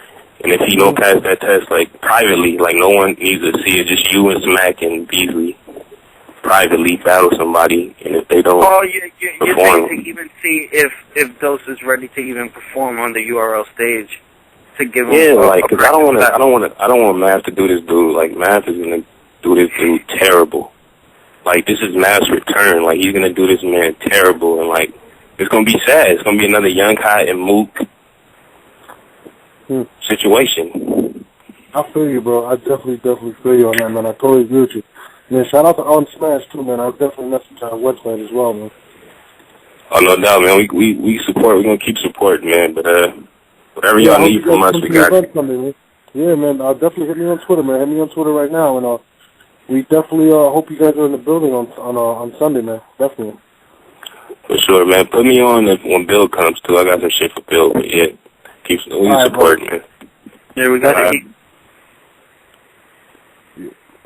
and if you don't pass that test, like privately, like no one needs to see it. Just you and Smack and Beasley privately battle somebody, and if they don't you're saying to even see if Dose is ready to even perform on the URL stage, to give him because I don't want Math to do this dude. Like, Math is gonna do this dude terrible. Like, this is Math's return. Like, he's gonna do this man terrible, and like, it's gonna be sad. It's gonna be another Young Kai and Mook situation. I feel you, bro. I definitely feel you on that, man. I totally agree with you. Man, shout out to On Smash too, man. I was definitely messaging on website as well, man. Oh, no doubt, man. We support. We're gonna keep supporting, man. But whatever y'all need from us, we got you. Sunday, man. Yeah, man. Definitely hit me on Twitter, man. Hit me on Twitter right now, and we definitely hope you guys are in the building on Sunday, man. Definitely. For sure, man. Put me on when Bill comes too. I got some shit for Bill, but yeah, we supporting, man. Yeah, we got it.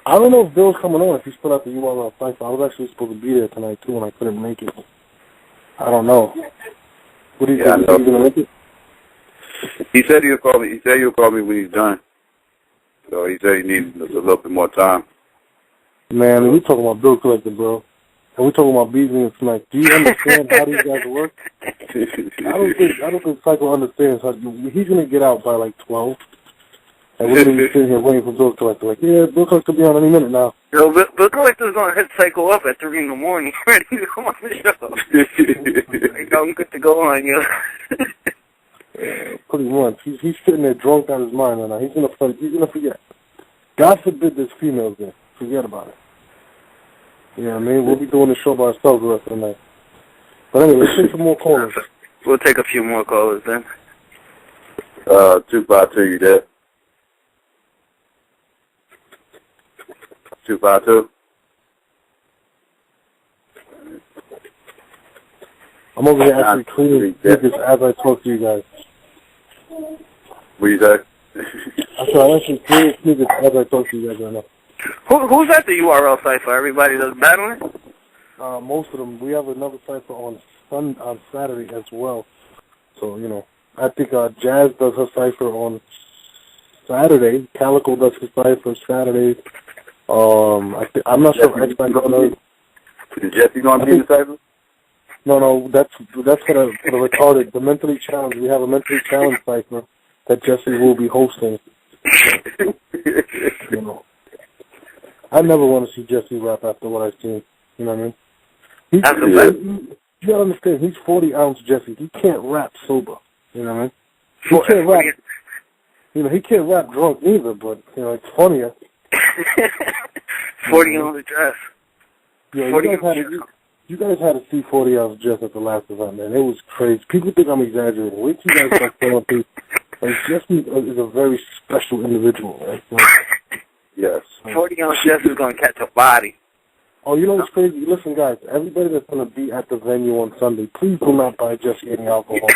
I don't know if Bill's coming on, if he's still at the URL Cypher. I was actually supposed to be there tonight, too, and I couldn't make it. I don't know. What do you think? Is he going to make it? He said he'll call me. He said he'll call me when he's done. So he said he needs a little bit more time. Man, we talking about bill collecting, bro. And we talking about Beasley and Smack. Do you understand how these guys work? I don't think Psycho understands how he's going to get out by like 12. And we're going to be sitting here waiting for Bill Collector. Like, yeah, Bill Collector will be on any minute now. Yo, Bill Collector's going to hit Psycho up at 3 in the morning, ready to come on the show. Like, I'm good to go on, yo. Yeah, pretty much. He's sitting there drunk out of his mind right now. He's gonna forget. God forbid there's females there. Forget about it. Yeah, I mean, we'll be doing the show by ourselves the rest of the night. But anyway, let's take some more callers. We'll take a few more callers then. 252, you there? 252. I'm over here actually cleaning tickets as I talk to you guys. What do you say? I said I'm actually cleaning tickets as I talk to you guys right now. Who's at the URL Cypher? Everybody that's battling? Most of them. We have another Cypher on Saturday as well. So, I think Jazz does her Cypher on Saturday. Calico does his Cypher Saturday. I'm not sure if X-Pac does. Is Jesse going to be in the Cypher? No, that's for the retarded, the mentally challenged. We have a mentally challenged Cypher that Jesse will be hosting. I never want to see Jesse rap after what I've seen. You know what I mean? You gotta understand, he's 40-ounce Jesse. He can't rap sober. You know what I mean? He can't rap. He can't rap drunk either. But it's funnier. 40-ounce dress. Yeah, you guys had to see 40-ounce Jess at the last event, man. It was crazy. People think I'm exaggerating. Wait till you guys start telling people. Jesse is a very special individual, right? Yes. 40-ounce Jess is going to catch a body. Oh, you know what's crazy? Listen, guys, everybody that's going to be at the venue on Sunday, please do not buy Jesse any alcohol.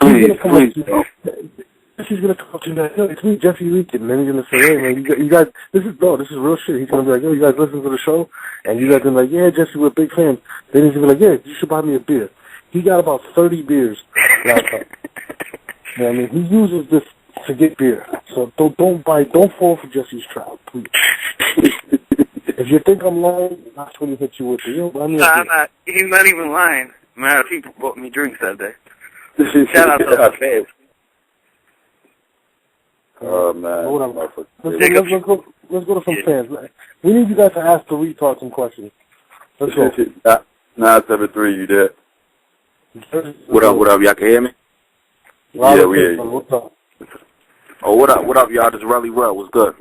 Please. He's going to come up to you and say, it's me, Jesse Leakin. And then he's going to say, hey, man, you guys, this is real shit. He's going to be like, yo, you guys listen to the show? And you guys are like, yeah, Jesse, we're big fans. Then he's going to be like, yeah, you should buy me a beer. He got about 30 beers last time. You know what I mean? He uses this to get beer. So don't fall for Jesse's trap, please. If you think I'm lying, that's when he hit you with it. Buy me a beer. He's not even lying. Man, people bought me drinks that day. Shout out to the fans. Oh, man. Let's go to some fans. We need you guys to ask the retard some questions. Let's go. 973, you there? What up? Y'all can hear me? Yeah, we hear you. What's up? Oh, what up, y'all? This is Relly Well. What's good?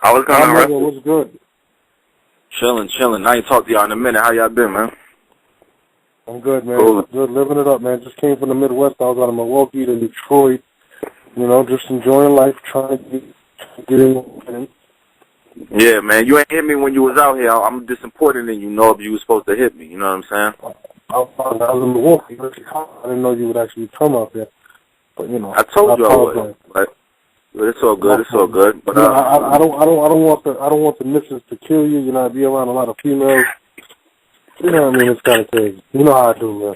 I was going on, what's good? Chilling. I ain't talked to y'all in a minute. How y'all been, man? I'm good, man. Cool. Good, living it up, man. Just came from the Midwest. I was out of Milwaukee to Detroit. You know, just enjoying life, trying to get in. Yeah, man. You ain't hit me when you was out here. I'm disappointed in you. Know if you was supposed to hit me. You know what I'm saying? I was in Milwaukee. I didn't know you would actually come up here. But you know, I told you I would. But it's all good. It's all good. But I don't want the missus to kill you. You know, I be around a lot of females. You know what I mean? It's kind of crazy. You know how I do, man.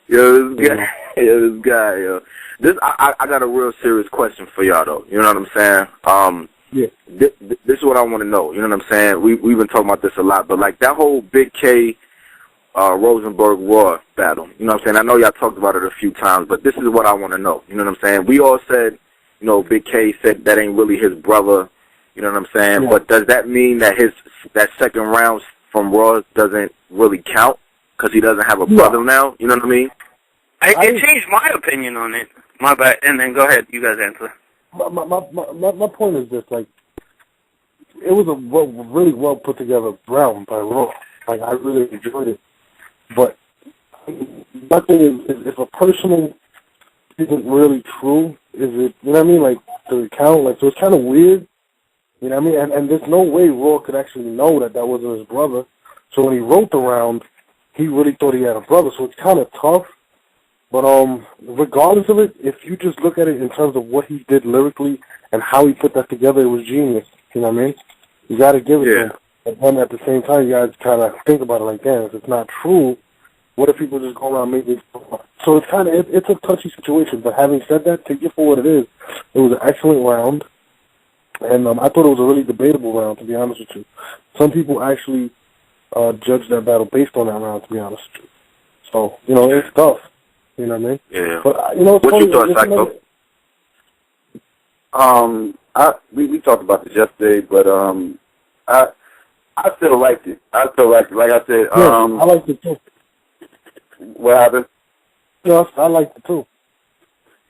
This guy. This I got a real serious question for y'all though. You know what I'm saying? Yeah. This is what I want to know. You know what I'm saying? We've been talking about this a lot, but like that whole Big K, Rosenberg Raw battle. You know what I'm saying? I know y'all talked about it a few times, but this is what I want to know. You know what I'm saying? We all said, you know, Big K said that ain't really his brother. You know what I'm saying? Yeah. But does that mean that that second round from Raw doesn't really count because he doesn't have a brother now? You know what I mean? It changed my opinion on it. My bad. And then go ahead. You guys answer. My point is this, like, it was a really well put together round by Raw. Like, I really enjoyed it. But my thing is, if a person isn't really true, is it, you know what I mean, like, does it count? Like, so it's kind of weird, you know what I mean? And there's no way Raw could actually know that wasn't his brother. So when he wrote the round, he really thought he had a brother. So it's kind of tough. But regardless of it, if you just look at it in terms of what he did lyrically and how he put that together, it was genius. You know what I mean? You got to give it to him. But then at the same time, you got to kind of think about it like, damn, if it's not true, what if people just go around making it? So it's kind of, it's a touchy situation. But having said that, take it for what it is. It was an excellent round. And I thought it was a really debatable round, to be honest with you. Some people actually judged that battle based on that round, to be honest with you. So, you know, it's tough. You know what I mean? Yeah. But you know, what you thought, Psycho? We talked about this yesterday, but I still liked it. I still liked it. Like I said, I liked it too. What happened? Yes, I liked it too.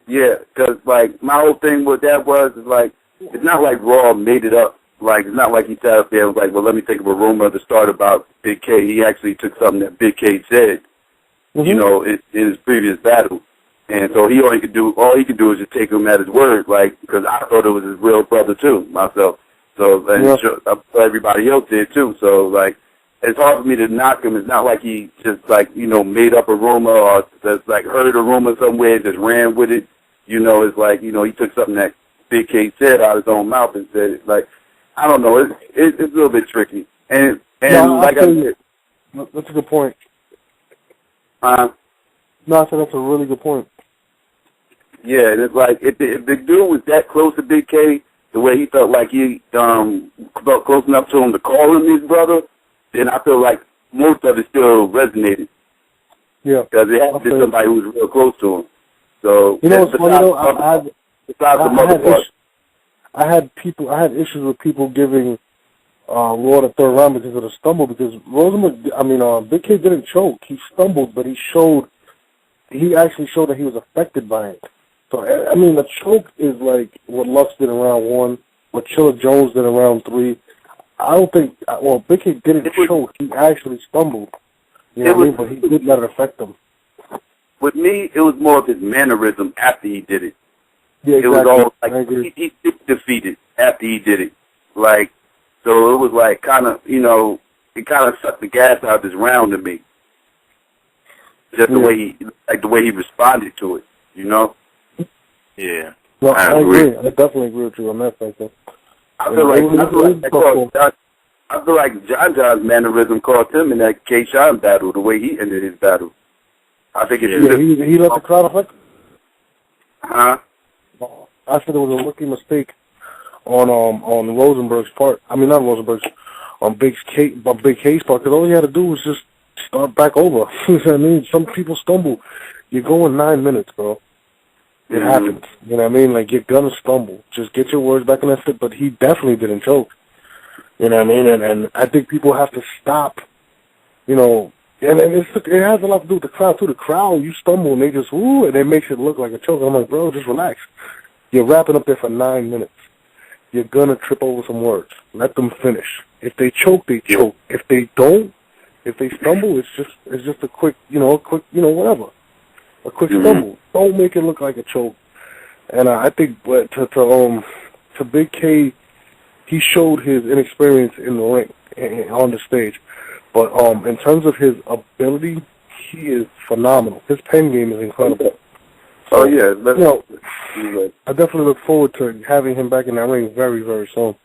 Yeah, because like my whole thing with that is like, it's not like Raw made it up. Like, it's not like he sat up there and was like, well, let me think of a rumor to start about Big K. He actually took something that Big K said. You know, in his previous battle. And so all he could do is just take him at his word, like, because I thought it was his real brother too, myself. So, and everybody else did too. So, like, it's hard for me to knock him. It's not like he just, like, you know, made up a rumor or just, like, heard a rumor somewhere and just ran with it. You know, it's like, you know, he took something that Big K said out of his own mouth and said it. Like, I don't know. It's a little bit tricky. And like I said, that's a good point. No, I said that's a really good point. Yeah, and it's like, if the dude was that close to Big K, the way he felt like he felt close enough to him to call him his brother, then I feel like most of it still resonated. Yeah. Because it had to be somebody who was real close to him. So, you know what's funny though? I had issues with people giving Raw the third round because of the stumble, because Big K didn't choke. He stumbled, but he actually showed that he was affected by it. So, I mean, the choke is like what Lux did in round 1, what Chilla Jones did in round 3. I don't think, Big K didn't choke. He actually stumbled. You know what I mean? But he did let it affect him. With me, it was more of his mannerism after he did it. Yeah, exactly. It was all like he defeated after he did it. Like, so it was like kind of, you know, it kind of sucked the gas out of this round to me. Just the way he responded to it, you know? Yeah. Well, I agree. I definitely agree with you on that factor. I feel like John John's mannerism cost him in that K-Shine battle, the way he ended his battle. I think he let the crowd affect him. Huh? I said it was a rookie mistake on Rosenberg's part. I mean, not Rosenberg's, on Big K's part, because all he had to do was just start back over. You know what I mean? Some people stumble. You're going 9 minutes, bro. It happens. You know what I mean? Like, you're going to stumble. Just get your words back in that fit. But he definitely didn't choke. You know what I mean? And I think people have to stop, you know, and it has a lot to do with the crowd, too. The crowd, you stumble, and they just, woo, and it makes it look like a choke. I'm like, bro, just relax. You're wrapping up there for 9 minutes. You're going to trip over some words. Let them finish. If they choke, they choke. If they don't, If they stumble, it's just a quick, whatever, a quick stumble. Don't make it look like a choke. And I think, but to Big K, he showed his inexperience in the ring on the stage. But in terms of his ability, he is phenomenal. His pen game is incredible. So, I definitely look forward to having him back in that ring very, very soon.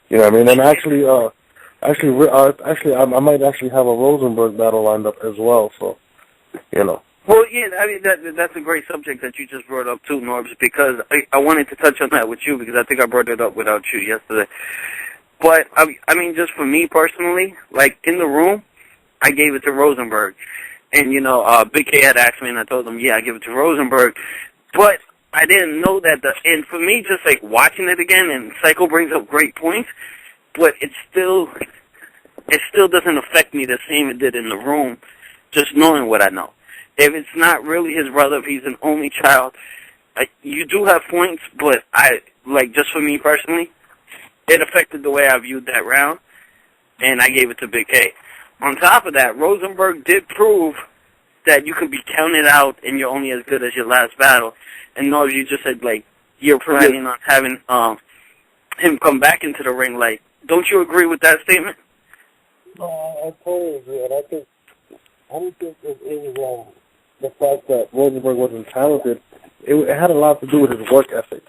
You know what I mean? And actually, I might actually have a Rosenberg battle lined up as well. So, Well, yeah, I mean, that's a great subject that you just brought up too, Norbs, because I wanted to touch on that with you because I think I brought it up without you yesterday. But, I mean, just for me personally, like, in the room, I gave it to Rosenberg. And, Big K had asked me, and I told him, yeah, I give it to Rosenberg. But I didn't know that. And for me, just, like, watching it again, and Psycho brings up great points, but it still doesn't affect me the same it did in the room, just knowing what I know. If it's not really his brother, if he's an only child, you do have points, but just for me personally, it affected the way I viewed that round, and I gave it to Big K. On top of that, Rosenberg did prove that you can be counted out and you're only as good as your last battle. And Norbs, you just said, like, you're planning on having him come back into the ring. Like, don't you agree with that statement? No, I totally agree. And I don't think it was the fact that Rosenberg wasn't talented. It had a lot to do with his work ethic.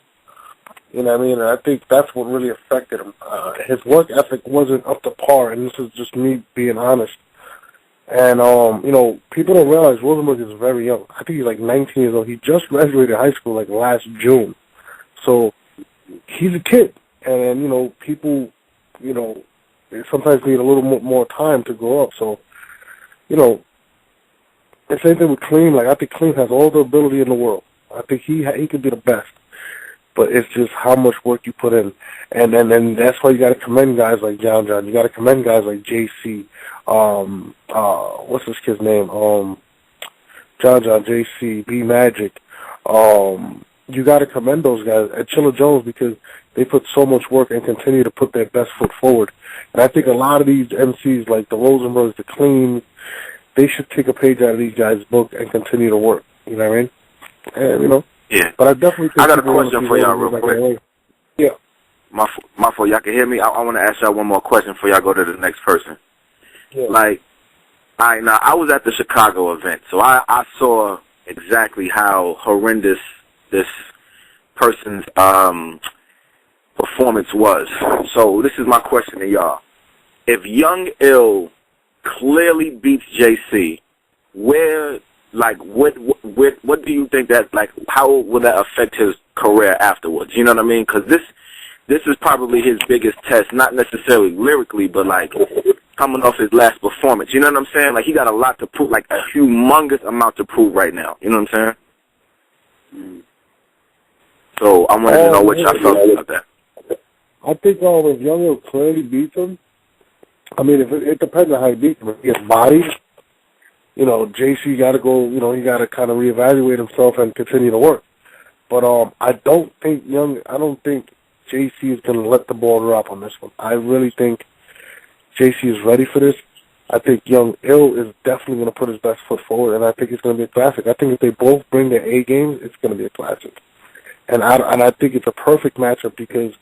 You know what I mean? And I think that's what really affected him. His work ethic wasn't up to par, and this is just me being honest. And, people don't realize Rosenberg is very young. I think he's like 19 years old. He just graduated high school like last June. So he's a kid. And, people, sometimes need a little more time to grow up. So, the same thing with Clean. Like, I think Clean has all the ability in the world. I think he could be the best. But it's just how much work you put in. And that's why you got to commend guys like John. You got to commend guys like JC. What's this kid's name? John, JC, B Magic. You got to commend those guys at Chilla Jones because they put so much work and continue to put their best foot forward. And I think a lot of these MCs, like the Rosenbergs, the Cleans, they should take a page out of these guys' book and continue to work. You know what I mean? And, Yeah. But I definitely think I got a question for y'all real quick. Yeah. My fault. Y'all can hear me? I want to ask y'all one more question before y'all go to the next person. Yeah. Like, I was at the Chicago event, so I saw exactly how horrendous this person's performance was. So this is my question to y'all. If Young Ill clearly beats JC, what do you think that, like, how will that affect his career afterwards? You know what I mean? Because this is probably his biggest test, not necessarily lyrically, but, like, coming off his last performance. You know what I'm saying? Like, he got a lot to prove, like, a humongous amount to prove right now. You know what I'm saying? So I wanted to know what y'all thought about that. I think if Young Ill clearly beats him, I mean, it depends on how he beats him. If he gets bodied, JC got to go, he got to kind of reevaluate himself and continue to work. But I don't think JC is going to let the ball drop on this one. I really think JC is ready for this. I think Young Ill is definitely going to put his best foot forward, and I think it's going to be a classic. I think if they both bring their A games, it's going to be a classic. And I think it's a perfect matchup because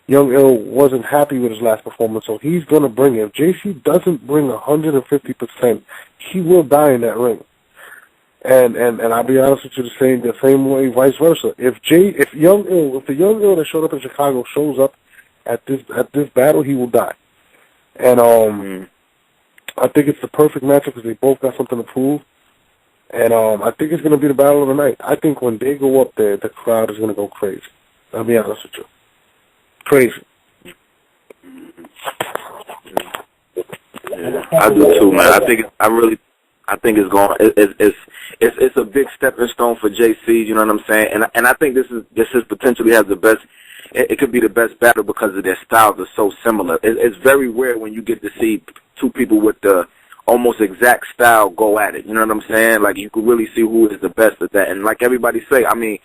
Young Ill wasn't happy with his last performance, so he's going to bring it. If JC doesn't bring 150%, he will die in that ring. And I'll be honest with you, the same way, vice versa. If the Young Ill that showed up in Chicago shows up at this battle, he will die. And I think it's the perfect matchup because they both got something to prove. And I think it's going to be the battle of the night. I think when they go up there, the crowd is going to go crazy. I'll be honest with you. Crazy. Yeah, I do too, man. I think it's going. It's a big stepping stone for JC. You know what I'm saying? And I think this is potentially has the best. It could be the best battle because of their styles are so similar. It's very rare when you get to see two people with the almost exact style go at it. You know what I'm saying? Like, you can really see who is the best at that. And like everybody say, I mean,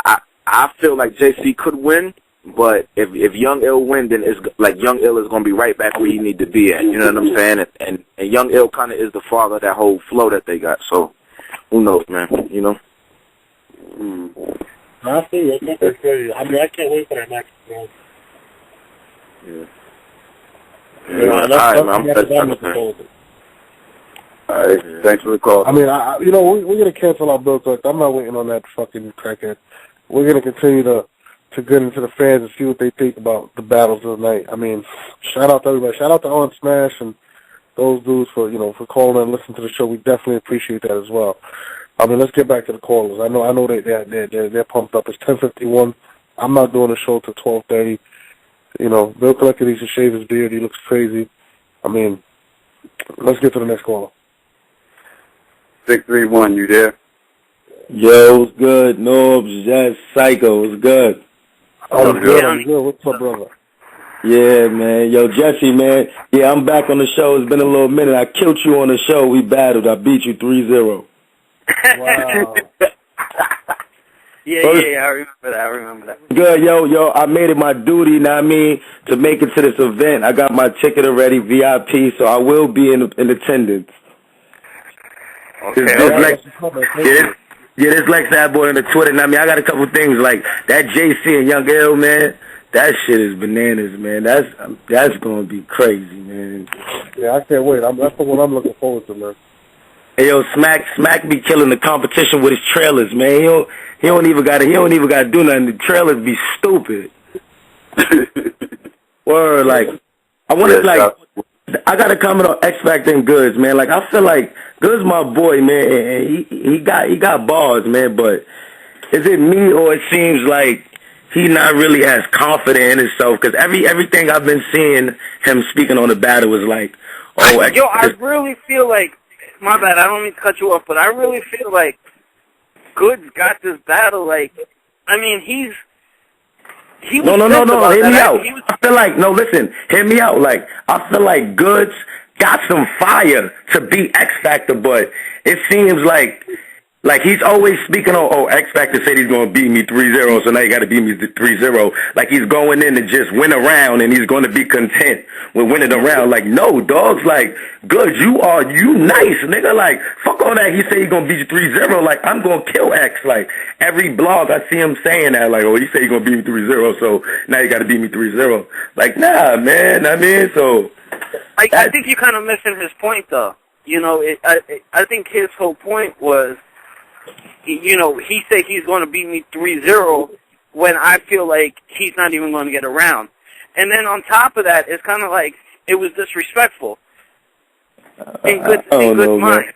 I feel like JC could win, But if Young Ill win, then it's like Young Ill is gonna be right back where he need to be at. You know what I'm saying? And Young Ill kind of is the father of that whole flow that they got. So who knows, man? You know. I see. I think that's crazy. I mean, I can't wait for that match. Man. Yeah. All right. Thanks for the call. I mean, we're gonna cancel our bill collect. I'm not waiting on that fucking crackhead. We're gonna continue to get into the fans and see what they think about the battles of the night. I mean, shout out to everybody. Shout out to On Smash and those dudes for calling and listening to the show. We definitely appreciate that as well. I mean, let's get back to the callers. I know they're pumped up. It's 10:51. I'm not doing the show till 12:30. Bill Collector needs to shave his beard. He looks crazy. I mean, let's get to the next caller. 631, you there? Yo, what's good? Norbs, Jazz, Psycho, what's good? I'm good. What's up, brother? Yeah, man. Yo, Jesse, man. Yeah, I'm back on the show. It's been a little minute. I killed you on the show. We battled. I beat you 3-0. Wow. Yeah, I remember that. Good, yo, I made it my duty, to make it to this event. I got my ticket already, VIP, so I will be in attendance. Okay. This Lex Sad Boy on the Twitter. I got a couple things like that JC and Young L, man. That shit is bananas, man. That's gonna be crazy, man. Yeah, I can't wait. That's the one I'm looking forward to, man. Hey, yo, Smack be killing the competition with his trailers, man. He don't even gotta do nothing. The trailers be stupid. Word, like, I gotta comment on X Factor and Goods, man. Like, I feel like Goods my boy, man, and he got bars, man, but is it me or it seems like he not really as confident in himself? Because everything I've been seeing him speaking on the battle was like, I really feel like, my bad, I don't mean to cut you off, but I really feel like Goods got this battle, like, I mean, he was No, hear me out. I feel like, listen, hear me out. Like, I feel like Goods got some fire to beat X Factor, but it seems like he's always speaking on, X Factor said he's going to beat me 3-0, so now you got to beat me 3-0. Like, he's going in to just win a round, and he's going to be content with winning a round. Like, no, dogs, like, Goods, you nice, nigga. Like, fuck all that. He said he's going to beat you 3-0. Like, I'm going to kill X. Like, every blog I see him saying that, like, he said he's going to beat me 3-0, so now you got to beat me 3-0. Like, nah, man. I mean, so. I think you're kind of missing his point, though. I think his whole point was, he said he's going to beat me 3-0 when I feel like he's not even going to get around. And then on top of that, it's kind of like it was disrespectful in Goods' mind.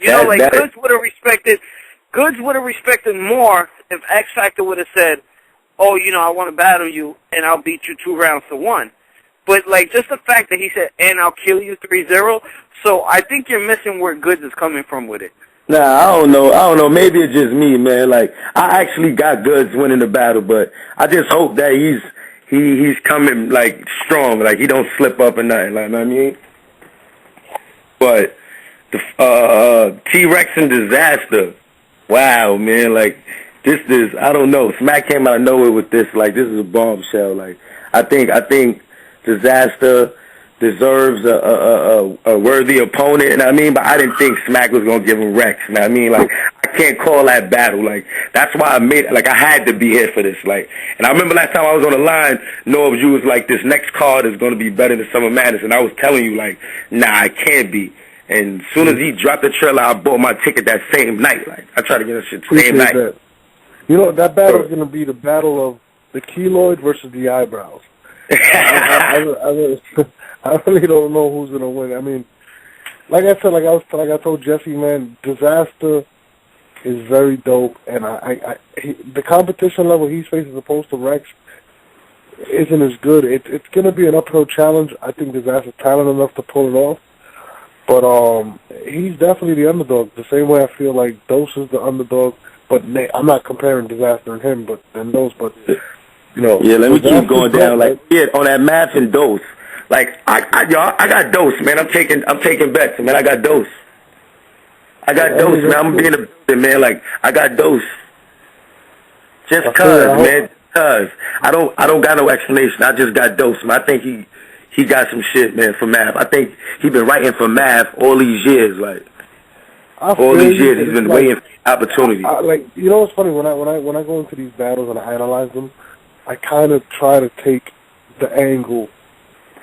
Goods would have respected more if X Factor would have said, I want to battle you and I'll beat you 2 rounds to 1. But, like, just the fact that he said, and I'll kill you 3-0, so I think you're missing where Goods is coming from with it. Nah, I don't know. Maybe it's just me, man. Like, I actually got Goods winning the battle, but I just hope that he's coming, like, strong. Like, he don't slip up or nothing, like, you know what I mean? But the T-Rex and Disaster, wow, man. Like, this is, I don't know. Smack came out of nowhere with this. Like, this is a bombshell. Like, I think Disaster deserves a worthy opponent, and but I didn't think Smack was gonna give him Rex. Like, I can't call that battle. Like, that's why I had to be here for this. Like, and I remember last time I was on the line, Norbs, you was like, this next card is gonna be better than Summer Madness, and I was telling you, like, nah, it can't be. And as soon as he dropped the trailer, I bought my ticket that same night. Like, I tried to get that shit the same night. That. That battle is gonna be the battle of the keloid versus the eyebrows. I really don't know who's gonna win. I mean, like I said, like I told Jesse, man, Disaster is very dope, and the competition level he's facing as opposed to Rex isn't as good. It's gonna be an uphill challenge. I think Disaster's talented enough to pull it off, but he's definitely the underdog. The same way I feel like Dose is the underdog, but I'm not comparing Disaster and him, but Dose, but Yeah, let me keep going down. Like, on that math and Dose. Like, I got Dose, man. I'm taking bets, man. I got Dose. man. I'm being a building, man. Like, I got Dose. Just cause, man. Cuz I don't got no explanation. I just got dose, man. I think he got some shit, man, for Math. I think he been writing for Math all these years, like all these years he's been waiting for the opportunity. Like, you know what's funny, when I go into these battles and I analyze them, I kind of try to take the angle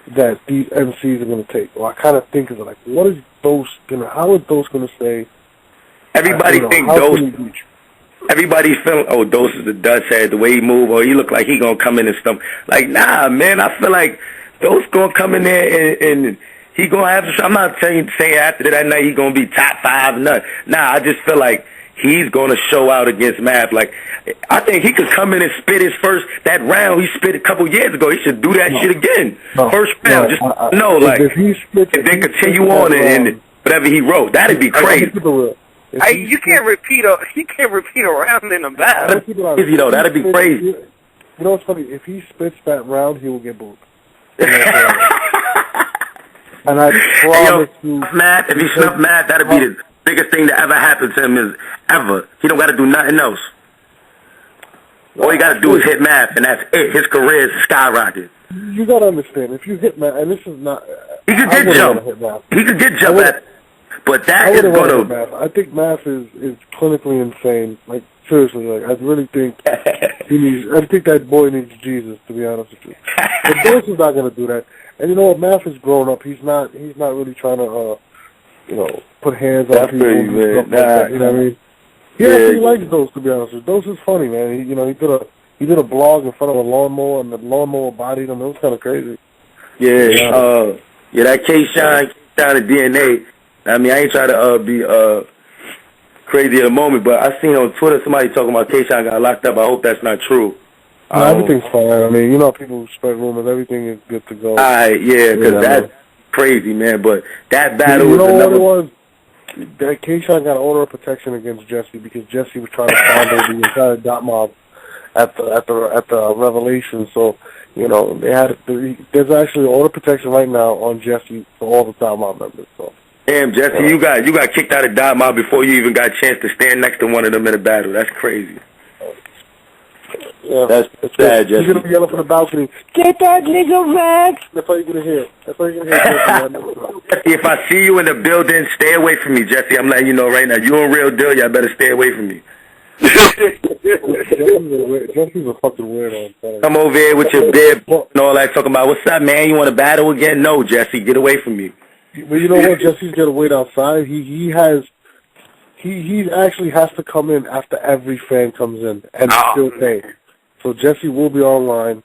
that these MCs are going to take. Or I kind of think of it like, what is Dose gonna? How is Dose going to say? Everybody think Dose. Everybody feeling, oh, Dose is the Dutch head, the way he move, or he look like he gonna come in and stuff. Like, nah, man, I feel like Dose gonna come in there and he gonna have. I'm not saying after that night he gonna be top 5, nothing. Nah, I just feel like he's gonna show out against Math. Like, I think he could come in and spit his that round he spit a couple years ago. He should do that shit again. First round, if he spits, and then continue on and whatever he wrote. That'd be crazy. You can't repeat a round in a battle. Easy though, that'd be crazy. You know what's funny? If he spits that round, he will get booed. And I promise you, Math, if he snuffed Math, that'd be the biggest thing that ever happened to him ever. He don't got to do nothing else. All he got to do is hit Math, and that's it. His career is skyrocket. You got to understand, if you hit Math, and this is not... He could get jump. He could get jump at... But that is going to... I think Math is clinically insane. Like, seriously, like, I really think he needs... I think that boy needs Jesus, to be honest with you. But Dose is not going to do that. And you know what? Math has grown up. He's not really trying to, put hands on people and stuff like that. You know what I mean? He actually likes Dose, to be honest with you. Dose is funny, man. He did a blog in front of a lawnmower, and the lawnmower bodied him. It was kind of crazy. Yeah, that K-Shine and DNA. I mean, I ain't trying to be crazy at the moment, but I seen on Twitter somebody talking about K-Shine got locked up. I hope that's not true. No, everything's fine. I mean, people spread rumors. Everything is good to go. All right, because that's crazy, man. But that battle was what it was? That K-Shine got an order of protection against Jesse because Jesse was trying to fondle the entire dot mob at the revelation. So, they had there's actually an order of protection right now on Jesse for all the dot mob members. So. Damn, Jesse, you got kicked out of dot mob before you even got a chance to stand next to one of them in a battle. That's crazy. Yeah, that's sad, Jesse. You're going to be yelling from the balcony, get that nigga back! That's all you're going to hear. That's all you're going to hear. If I see you in the building, stay away from me, Jesse. I'm letting you know right now. You a real deal, y'all better stay away from me. Jesse's a fucking weirdo. Come over here with your bib and all that, talking about, what's up, man? You want to battle again? No, Jesse, get away from me. But you know what? Jesse's got to wait outside. He actually has to come in after every fan comes in and still pay. So Jesse will be online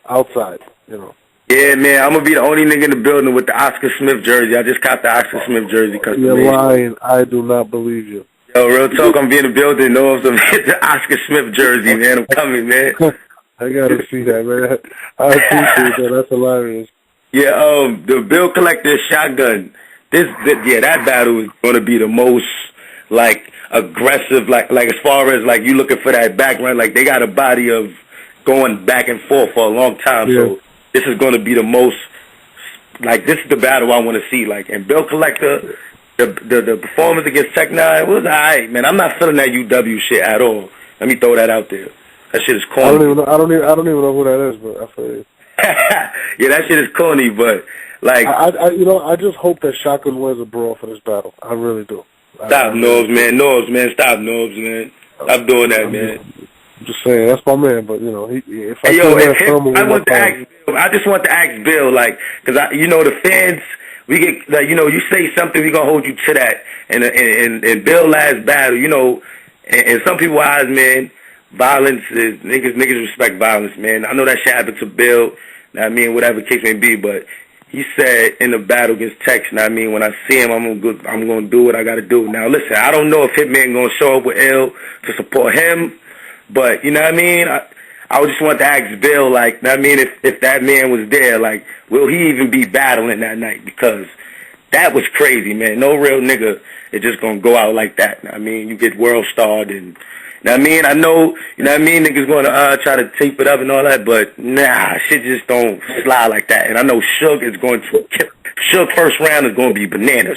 outside, Yeah, man, I'm going to be the only nigga in the building with the Oscar Smith jersey. I just got the Oscar Smith jersey. You're lying. I do not believe you. Yo, real talk, I'm being in the building. No, I'm the Oscar Smith jersey, man. I'm coming, man. I got to see that, man. I appreciate that. That's hilarious. Yeah, the bill collector shotgun. That battle is going to be the most, aggressive, like as far as, you looking for that background. Like, they got a body of going back and forth for a long time. Yeah. So this is going to be the most, this is the battle I want to see. And Bill Collector, the performance against Tech 9 was all right, man. I'm not feeling that UW shit at all. Let me throw that out there. That shit is corny. I don't even know who that is, but I feel you. Yeah, that shit is corny, but I just hope that Shotgun wins a brawl for this battle. I really do. Stop, Norbs, man. Stop, Norbs, man. Stop doing that, man. I'm just saying, that's my man, but, if I I just want to ask Bill, because, the fans, we get, you say something, we going to hold you to that. And Bill last battle, and some people eyes, man, violence is, niggas respect violence, man. I know that shit happened to Bill, whatever case may be, but he said in the battle against Tex, when I see him, I'm going to do what I got to do. Now, listen, I don't know if Hitman going to show up with L to support him, but, I just want to ask Bill, if that man was there, will he even be battling that night? Because that was crazy, man. No real nigga is just going to go out like that. You get world starred and, I know, niggas going to try to tape it up and all that, but nah, shit just don't slide like that. And I know Suge is going to, Suge first round is going to be bananas.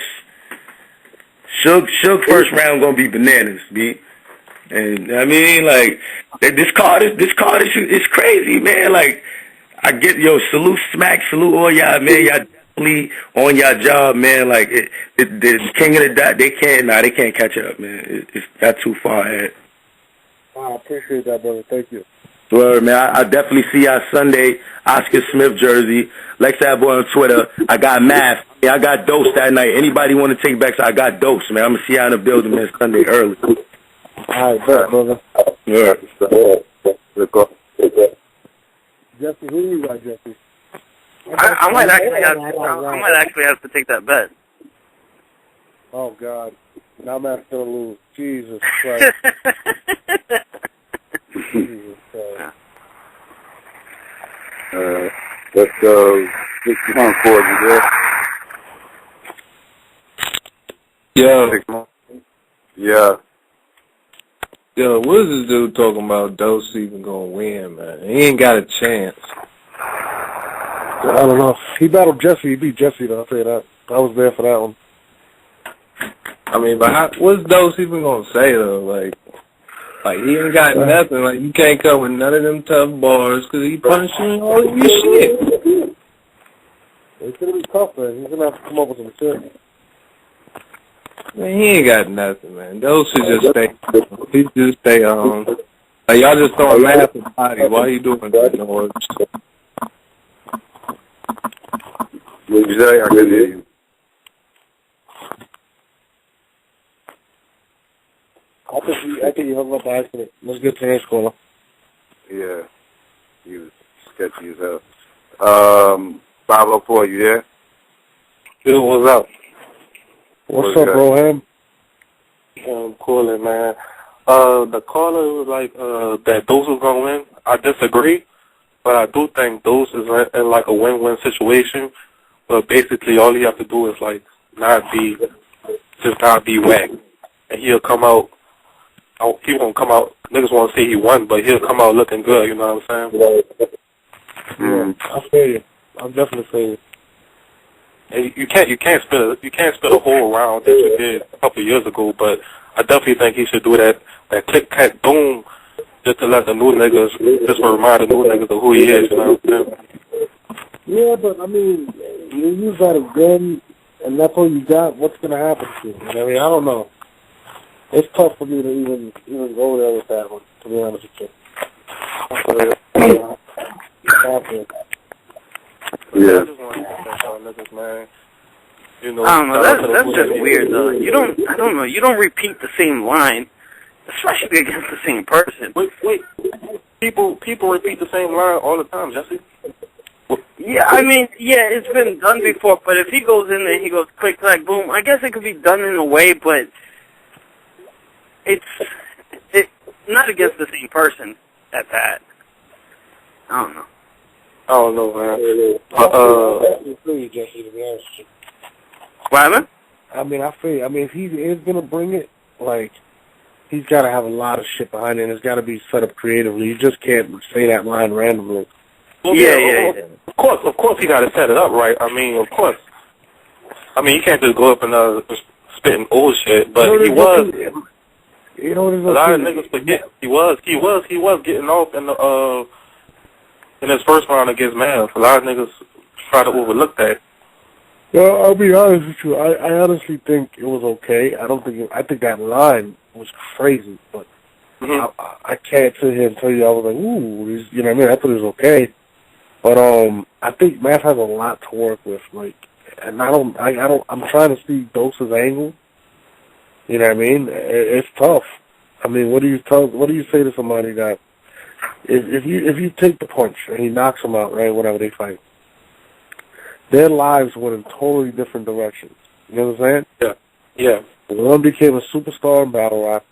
Suge first round going to be bananas, B. And I mean, like, this card is crazy, man. Like, I get, salute Smack, salute all y'all, man. Y'all definitely on y'all job, man. Like, the king of the dot, they can't catch up, man. It's not too far ahead. I appreciate that, brother. Thank you. Word, man. I definitely see y'all Sunday. Oscar Smith jersey. Lex that boy on Twitter. I got math. Yeah, I got dose that night. Anybody want to take back? So I got dose, man. I'm gonna see y'all in the building, man. Sunday early. All right, brother. Yeah. Jesse, who you got, Jesse? I might actually have to take that bet. Oh God, now I'm gonna lose. Jesus Christ. Jesus Christ. Let's go. 61 for you there. Yeah. Yo, what is this dude talking about Dose even gonna win, man? He ain't got a chance. I don't know. He battled Jesse. He beat Jesse, though. I'll tell you that. I was there for that one. I mean, but what's Dose even gonna say, though? Like he ain't got nothing. Like, you can't come with none of them tough bars because he punishing all of your shit. It's gonna be tough, man. He's gonna have to come up with some shit. Man, he ain't got nothing, man. Those should just stay. He just stay on. Like, y'all just throwing math at the body. Why are you doing that, George? What did you say? I couldn't hear you. I think he hung up by accident. Let's get to the next caller. Yeah. He was sketchy as hell. 504, you there? Dude, what's up? What's up, bro, Ham? I'm calling, man. The caller was like that Dose was gonna win. I disagree, but I do think Dose is in like a win-win situation. But basically, all you have to do is like not be whack, and he'll come out. He won't come out. Niggas won't say he won, but he'll come out looking good. You know what I'm saying? Yeah, I feel you. I'm definitely feel you. And you can't spit a whole round that you did a couple of years ago, but I definitely think he should do that click clack boom just to let the new niggas just to remind the new niggas of who he is, you know what I'm saying? Yeah, but I mean, you use that again and that's all you got, what's gonna happen to you? I mean, I don't know. It's tough for me to even go there with that one, to be honest with you. Yeah. I don't know. That's just weird, though. I don't know. You don't repeat the same line, especially against the same person. Wait. People repeat the same line all the time, Jesse. Yeah, I mean, yeah, it's been done before, but if he goes in there, he goes click, clack, boom, I guess it could be done in a way, but it's not against the same person at that. I don't know. I don't know, man. I feel you, Jesse, to be honest with you. What happened? I mean, I feel you. I mean, if he is going to bring it, like, he's got to have a lot of shit behind it, and it's got to be set up creatively. You just can't say that line randomly. Well, yeah. Of course he got to set it up right. I mean, of course. I mean, you can't just go up and spitting old shit, but he was. You know what it is? A lot of niggas forget he was getting off in his first round against Mav. A lot of niggas try to overlook that. Well, I'll be honest with you. I honestly think it was okay. I think that line was crazy, but I can't sit here and tell you I was like, ooh, you know what I mean? I thought it was okay. But I think Math has a lot to work with, like, and I'm trying to see Dose's angle. You know what I mean? It's tough. I mean, what do you say to somebody that if you take the punch and he knocks them out, right, whenever they fight, their lives went in totally different directions. You know what I'm saying? Yeah. One became a superstar in battle rap,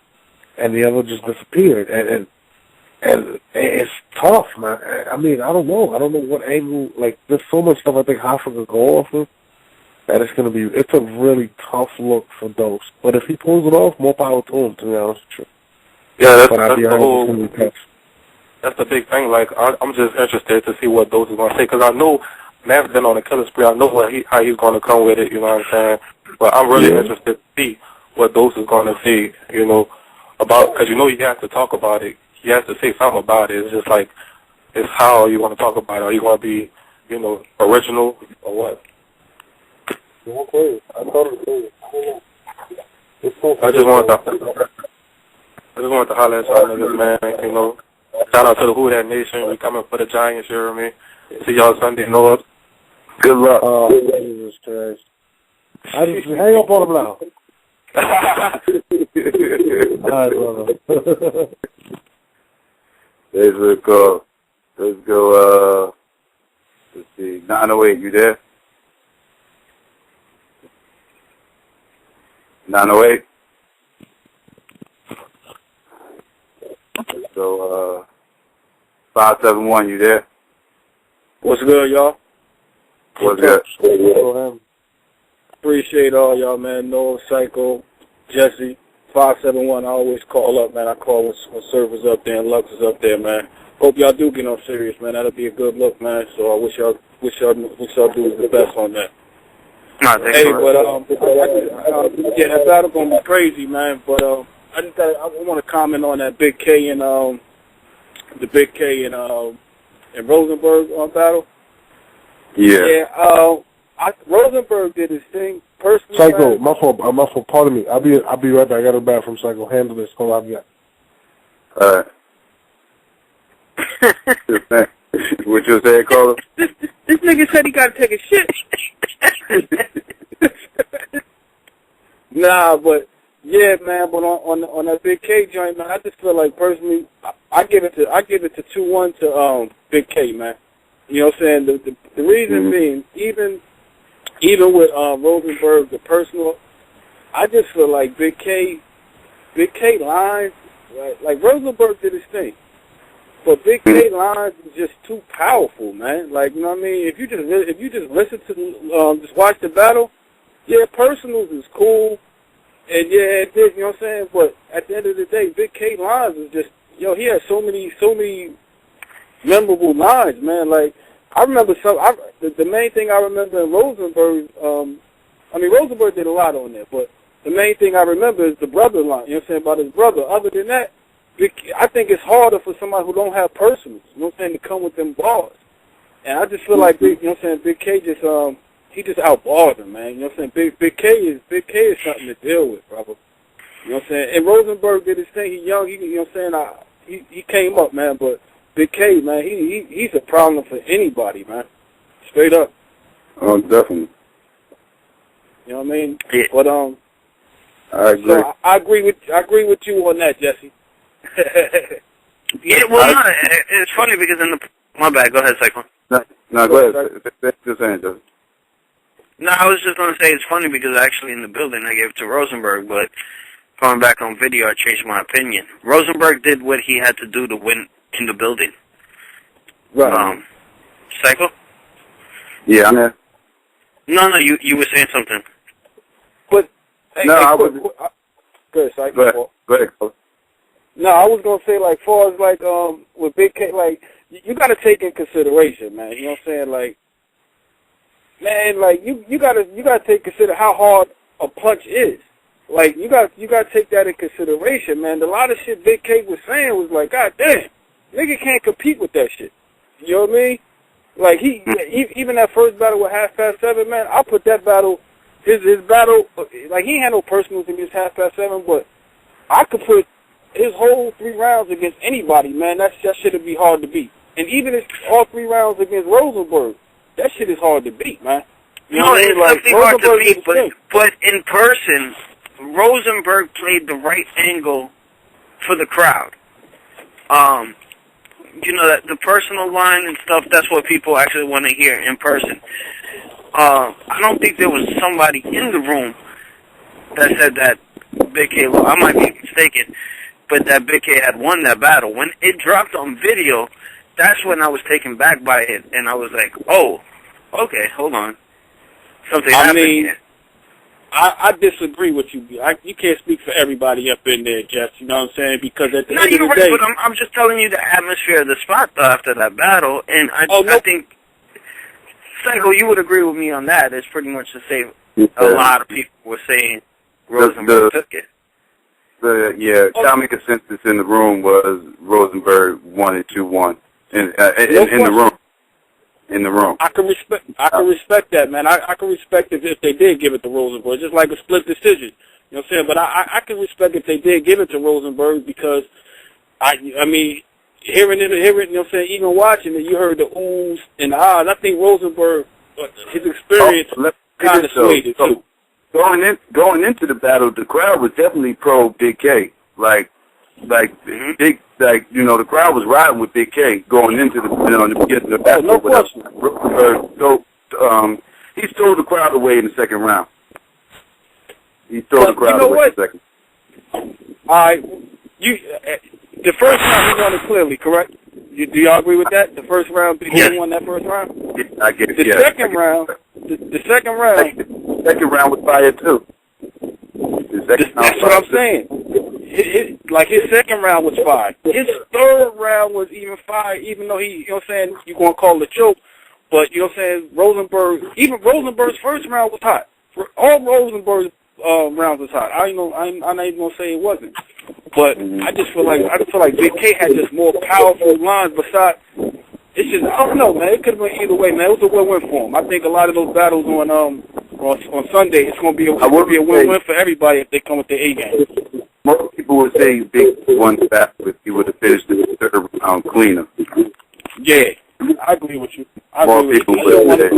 and the other just disappeared. And it's tough, man. I mean, I don't know. I don't know what angle. Like, there's so much stuff I think Hoffa could go off of that it's a really tough look for Dose. But if he pulls it off, more power to him, to be honest with you. Yeah, that's the big thing. Like, I'm just interested to see what Dose is going to say, because I know Matt's been on a killer spree. I know how he's going to come with it, you know what I'm saying? But I'm really interested to see what Dose is going to say, you know. about, because you know he has to talk about it. He has to say something about it. It's just like, it's how you want to talk about it. Are you going to be, you know, original or what? Okay, I thought it was. I just wanted to holler at y'all niggas, man. You know, shout out to the Who That Nation. We coming for the Giants, you hear me? See y'all Sunday, Lord. Good luck. Oh, Jesus Christ. I just hang up on him now. All right, brother. Let's go. Let's go, let's see. 908, you there? 908. So, 571, you there? What's good, y'all? What's good? Appreciate all y'all, man. Noah, Psycho, Jesse, 571. I always call up, man. I call when Server's up there and Lux is up there, man. Hope y'all do get on serious, man. That'll be a good look, man. So I wish y'all do the best on that. Hey, but yeah, that battle gonna be crazy, man. But I want to comment on that Big K and the Big K and Rosenberg battle. Yeah. Yeah. Rosenberg did his thing personally. Psycho, man. my fault. Pardon me. I'll be right back. I got a bad from Psycho. Handle this. Hold on, All right. What you saying, Carla? This nigga said he got to take a shit. Nah, but yeah, man. But on that Big K joint, man, I just feel like personally, I give it to 2-1 to Big K, man. You know what I'm saying? The reason being, even with Rosenberg, the personal, I just feel like Big K lines, like Rosenberg did his thing. But Big K lines is just too powerful, man. Like, you know what I mean? If you just listen to just watch the battle, yeah, personals is cool, and yeah, it did, you know what I'm saying? But at the end of the day, Big K lines is just, he has so many memorable lines, man. Like, I remember the main thing I remember in Rosenberg, Rosenberg did a lot on there, but the main thing I remember is the brother line, you know what I'm saying, about his brother. Other than that, I think it's harder for somebody who don't have personals, you know what I'm saying, to come with them bars. And I just feel like Big K just he just outbarred him, man. You know what I'm saying? Big K is something to deal with, brother. You know what I'm saying? And Rosenberg did his thing. He young, you know what I'm saying? He came up, man, but Big K, man, he's a problem for anybody, man. Straight up. Oh, definitely. You know what I mean? Yeah. But I agree. So I agree with you on that, Jesse. Yeah, well, no, it's funny because my bad. Go ahead, Cyclone. No, go ahead. Just saying, Jesse. No, I was just going to say it's funny because actually in the building I gave it to Rosenberg, but going back on video I changed my opinion. Rosenberg did what he had to do to win in the building. Right. Psycho? Yeah, I'm here. No, you were saying something. But I was. Good, Psycho. Go ahead. No, I was gonna say, like, far as like with Big K, like, you gotta take in consideration, man. You know what I'm saying? Like, man, like you gotta take consider how hard a punch is. Like, you got to take that in consideration, man. A lot of shit Big K was saying was like, God damn, nigga can't compete with that shit. You know what I mean? Like, even that first battle with 7:30, man, I put that battle, his battle, like, he ain't had no personals against 7:30, but I could put his whole 3 rounds against anybody, man. That shit would be hard to beat. And even if all 3 rounds against Rosenberg, that shit is hard to beat, man. You know No, what I mean? it's Like, definitely hard to Rosenberg beat, but in person, Rosenberg played the right angle for the crowd. You know, that the personal line and stuff, that's what people actually want to hear in person. I don't think there was somebody in the room that said that Big K, I might be mistaken, but that Big K had won that battle. When it dropped on video, that's when I was taken back by it, and I was like, oh, okay, hold on. Something happened here. I disagree with you. You can't speak for everybody up in there, Jeff. You know what I'm saying? Because at the end of the day, but I'm just telling you the atmosphere of the spot after that battle, and I think, Psycho, you would agree with me on that. It's pretty much the same. A lot of people were saying Rosenberg took it. common consensus in the room was Rosenberg wanted 2-1 in the room. In the room. I can respect that, man. I can respect it if they did give it to Rosenberg, just like a split decision. You know what I'm saying? But I can respect if they did give it to Rosenberg because I mean, hearing it, you know what I'm saying, even watching it, you heard the oohs and the ahs. I think Rosenberg, his experience kind of swayed it too. Going into the battle, the crowd was definitely pro Big K. The crowd was riding with Big K going into the beginning of the battle. No question. He stole the crowd away in the second round. He stole the crowd away in the second. All right, the first round he won it clearly, correct? Do y'all agree with that? The first round, Big K won that first round. I get it. The second round was fire too. That's what I'm saying. His second round was fire. His third round was even fire, even though he, you know what I'm saying, you're going to call it a choke. But, you know what I'm saying, Rosenberg's first round was hot. All Rosenberg's rounds was hot. I'm not even going to say it wasn't. But I just feel like Big K had just more powerful lines besides. It's just, I don't know, man. It could have been either way, man. It was a win-win for him. I think a lot of those battles on Sunday, it's going to be a win-win for everybody if they come with their A game. Most people would say Big won the battle if he would have finished the third round cleaner. Yeah, I agree with you. More people would say.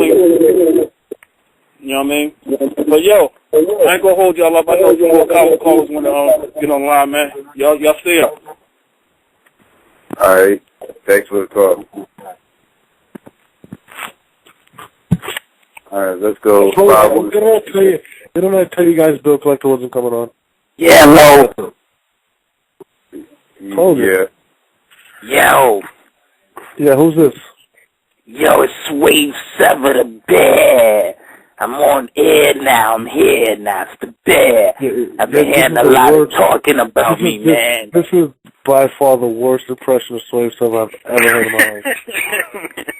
You know what I mean? But yo, I ain't gonna hold y'all up. I know some more callers want to get on the line, man. Y'all stay up. All right. Thanks for the call. All right, let's go. Didn't I tell you guys Bill Collector wasn't coming on? Yeah, no. Yeah. Yo. Yeah, who's this? Yo, it's Wave 7 the Bear. I'm on air now. I'm here now. It's the Bear. I've been hearing a lot of talking about me, man. This is by far the worst impression of Slave Stuff I've ever heard in my life.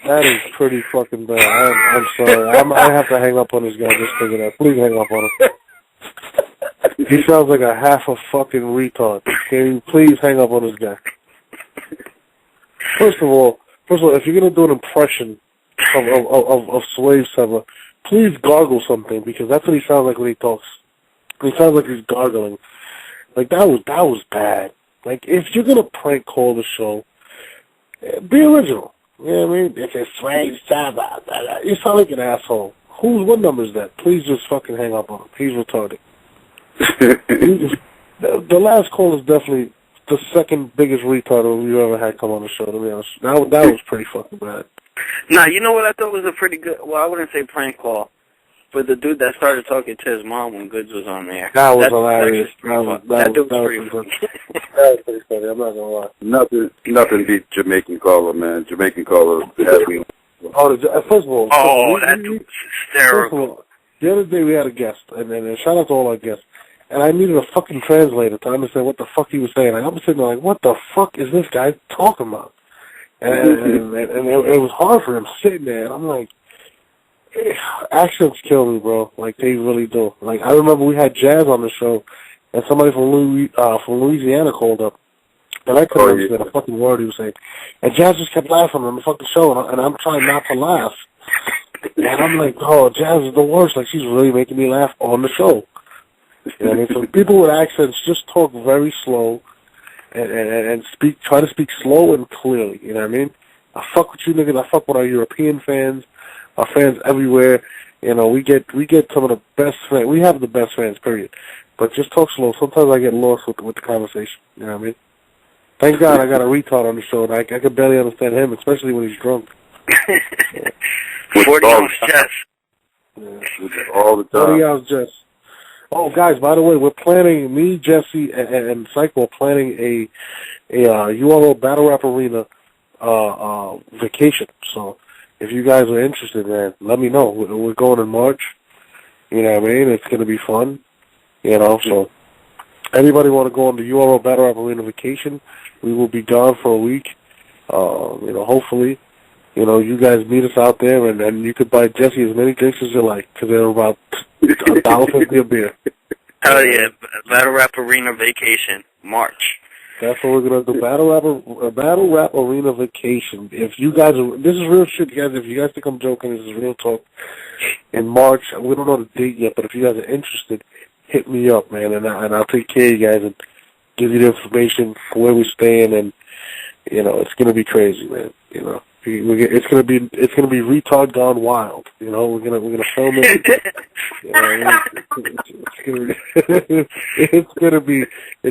That is pretty fucking bad. I'm sorry. I have to hang up on this guy just because of that. Please hang up on him. He sounds like a half a fucking retard. Can you please hang up on this guy? First of all, if you're gonna do an impression of Slave Sever, please gargle something because that's what he sounds like when he talks. He sounds like he's gargling. Like that was bad. Like if you're gonna prank call the show, be original. You know what I mean? If it's Slave Sever, you sound like an asshole. What number is that? Please just fucking hang up on him. He's retarded. The last call is definitely the second biggest retard we've ever had come on the show, to be honest. That was pretty fucking bad. Nah, you know what I thought was a pretty good, well, I wouldn't say prank call, but the dude that started talking to his mom when Goods was on there. That was hilarious. That dude was pretty funny. That was pretty funny, I'm not going to lie. Nothing beats Jamaican caller, man. Jamaican caller has me. First of all. That dude's hysterical. First of all, the other day we had a guest, and shout out to all our guests. And I needed a fucking translator to understand what the fuck he was saying. I'm sitting there like, what the fuck is this guy talking about? And it was hard for him sitting there. And I'm like, accents kill me, bro. Like, they really do. Like, I remember we had Jazz on the show, and somebody from Louisiana called up. And I couldn't understand a fucking word he was saying. And Jazz just kept laughing on the fucking show, and I'm trying not to laugh. And I'm like, oh, Jazz is the worst. Like, she's really making me laugh on the show. You know what I mean? So people with accents just talk very slow and try to speak slow and clearly. You know what I mean? I fuck with you niggas. I fuck with our European fans, our fans everywhere. You know, we get some of the best fans. We have the best fans, period. But just talk slow. Sometimes I get lost with the conversation. You know what I mean? Thank God I got a retard on the show, and I can barely understand him, especially when he's drunk. 40 ounce chest. Yeah, all the time. 40 ounce chest. Oh, guys, by the way, we're planning, me, Jesse, and Psycho are planning a URL Battle Rap Arena vacation. So if you guys are interested, man, let me know. We're going in March. You know what I mean? It's going to be fun. You know, so anybody want to go on the URL Battle Rap Arena vacation, we will be gone for a week. You know, hopefully, you know, you guys meet us out there, and you could buy Jesse as many drinks as you like, because they're about $1.50 a beer. Hell yeah, Battle Rap Arena Vacation, March. That's what we're gonna do. Battle Rap Arena Vacation. If you guys are, this is real shit, guys. If you guys think I'm joking, this is real talk. In March, we don't know the date yet, but if you guys are interested, hit me up, man, and I'll take care of you guys and give you the information where we're staying, and you know it's gonna be crazy, man. You know, it's gonna be retard gone wild. You know, we're gonna film it. You know, it's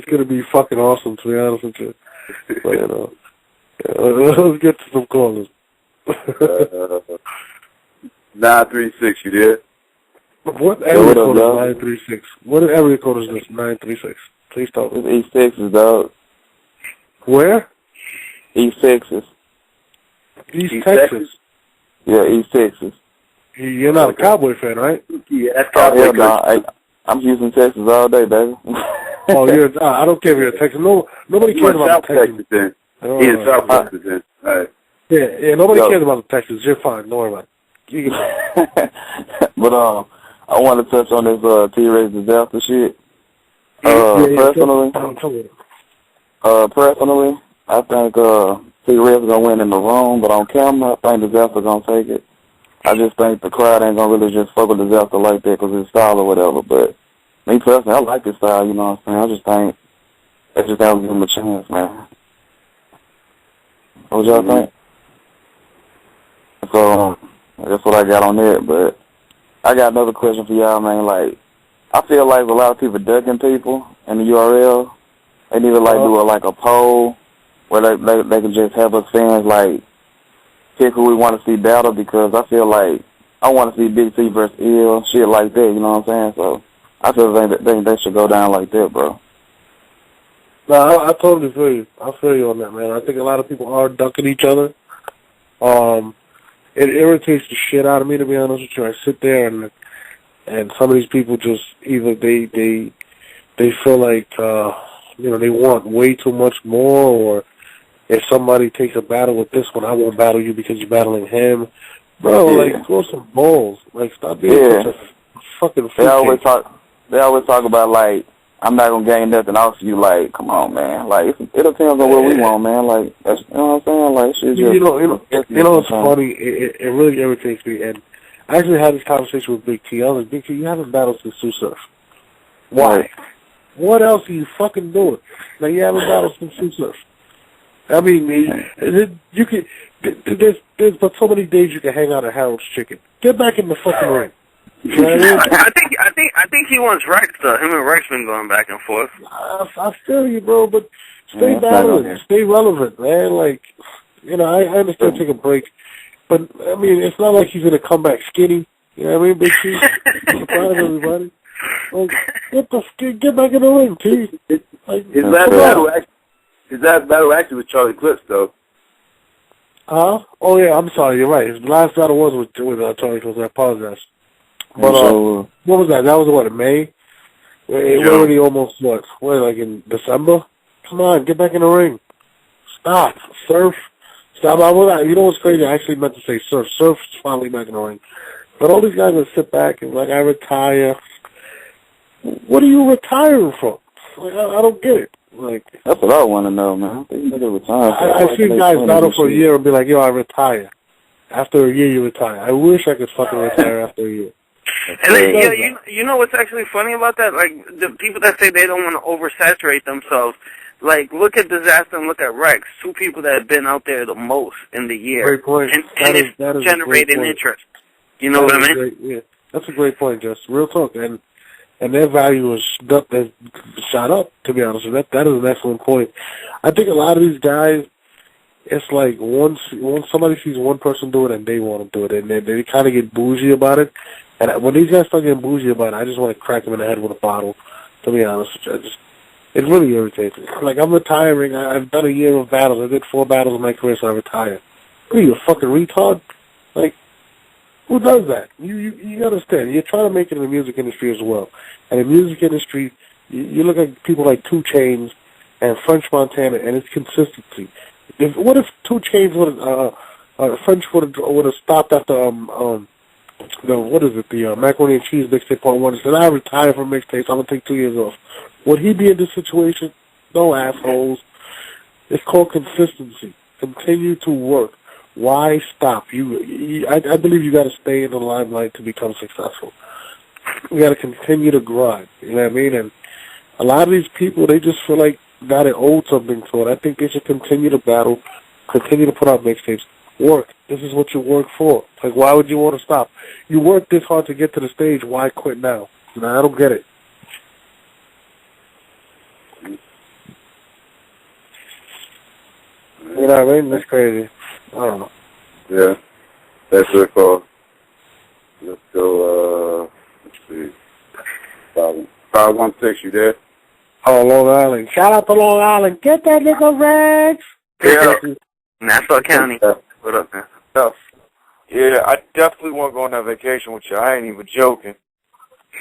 gonna be fucking awesome, to be honest with you. But, you know, let's get to some callers. 936, you there? What area code is 936? What area code is this 936? Please tell me. It's East Texas, dog. Where? East Texas. East Texas? Yeah, East Texas. You're not a Cowboy fan, right? Yeah, that's Cowboy. I'm Houston, Texas all day, baby. Oh, I don't care if you're a Texas. Nobody cares about the Texans. He's South Texas then. All right. Yeah, nobody cares about the Texans. You're fine. Don't worry about it. But I want to touch on this T-Rex disaster shit. Personally, I think T-Rex is gonna win in the room, but on camera, I think Disaster gonna take it. I just think the crowd ain't gonna really just fuck with Disaster like that because his style or whatever. But me personally, I like his style. You know what I'm saying? I just think I'll give him a chance, man. What y'all think? So that's what I got on that. But I got another question for y'all, man. Like, I feel like a lot of people ducking people in the URL. They need to do a poll where they can just have us fans pick who we want to see battle, because I feel like I want to see Big T versus Ill, shit like that. You know what I'm saying? So I feel like they should go down like that, bro. No, I totally feel you. I feel you on that, man. I think a lot of people are ducking each other. It irritates the shit out of me, to be honest with you. I sit there and some of these people just either they feel like they want way too much more, or if somebody takes a battle with this one, I won't battle you because you're battling him. Bro, throw some balls. Stop being such a fucking They always talk about, I'm not going to gain nothing off you. Come on, man. It depends on what we want, man. That's, you know what I'm saying? Shit just... You know what's funny? It really irritates me, and I actually had this conversation with Big T. I was like, Big T, you haven't battled since Sue Surf. Why? Right. What else are you fucking doing? Now, you haven't battled since Sue Surf. I mean, you can. There's but so many days you can hang out at Harold's Chicken. Get back in the fucking ring. You know what I mean? I think he wants Rex though. Him and Rex been going back and forth. I feel you, bro, but stay battling, stay relevant, man. I understand take a break, but I mean, it's not like he's gonna come back skinny. You know what I mean, Big T? Surprise everybody. Get back in the ring, T. His last battle actually with Charlie Clips, though. Huh? Oh, yeah, I'm sorry, you're right. His last battle was with Charlie Clips. I apologize. But what was that? That was, in May? We're already almost, in December? Come on, get back in the ring. Stop. Surf. Stop. You know what's crazy? I actually meant to say Surf. Surf's finally back in the ring. But all these guys that sit back and, I retire. What are you retiring from? I don't get it. That's what I want to know, man. I've seen guys battle for a year and be like, yo, I retire. After a year, you retire. I wish I could fucking retire after a year. And then, you know what's actually funny about that? The people that say they don't want to oversaturate themselves, look at Disaster and look at Rex, two people that have been out there the most in the year. Great point. And it's generating interest. You know what I mean? Yeah, that's a great point, Jess. Real talk. And their value is shot up, to be honest with you. That is an excellent point. I think a lot of these guys, it's like once somebody sees one person do it and they want to do it, and they kind of get bougie about it. And when these guys start getting bougie about it, I just want to crack them in the head with a bottle, to be honest with you. It really irritates me. I'm retiring. I've done a year of battles. I did 4 battles in my career, so I retired. What are you, a fucking retard? Who does that? You understand. You're trying to make it in the music industry as well. And in the music industry, you look at people like 2 Chainz and French Montana, and it's consistency. What if 2 Chainz French would have stopped after what is it, the Macaroni and Cheese mixtape part 1. He said, I retired from mixtapes. I'm going to take 2 years off. Would he be in this situation? No, assholes. It's called consistency. Continue to work. Why stop? I believe you got to stay in the limelight to become successful. You got to continue to grind. You know what I mean? And a lot of these people, they just feel like now they owed something to it. I think they should continue to battle, continue to put out mixtapes. Work. This is what you work for. Like, why would you want to stop? You work this hard to get to the stage. Why quit now? You know, I don't get it. You know what I mean? That's crazy. I don't know. Yeah. That's what it's called. Let's go, let's see. 516, you there? Oh, Long Island. Shout out to Long Island. Get that nigga Rex. Yeah. Nassau County. What up, man? Yeah, I definitely want to go on that vacation with you. I ain't even joking.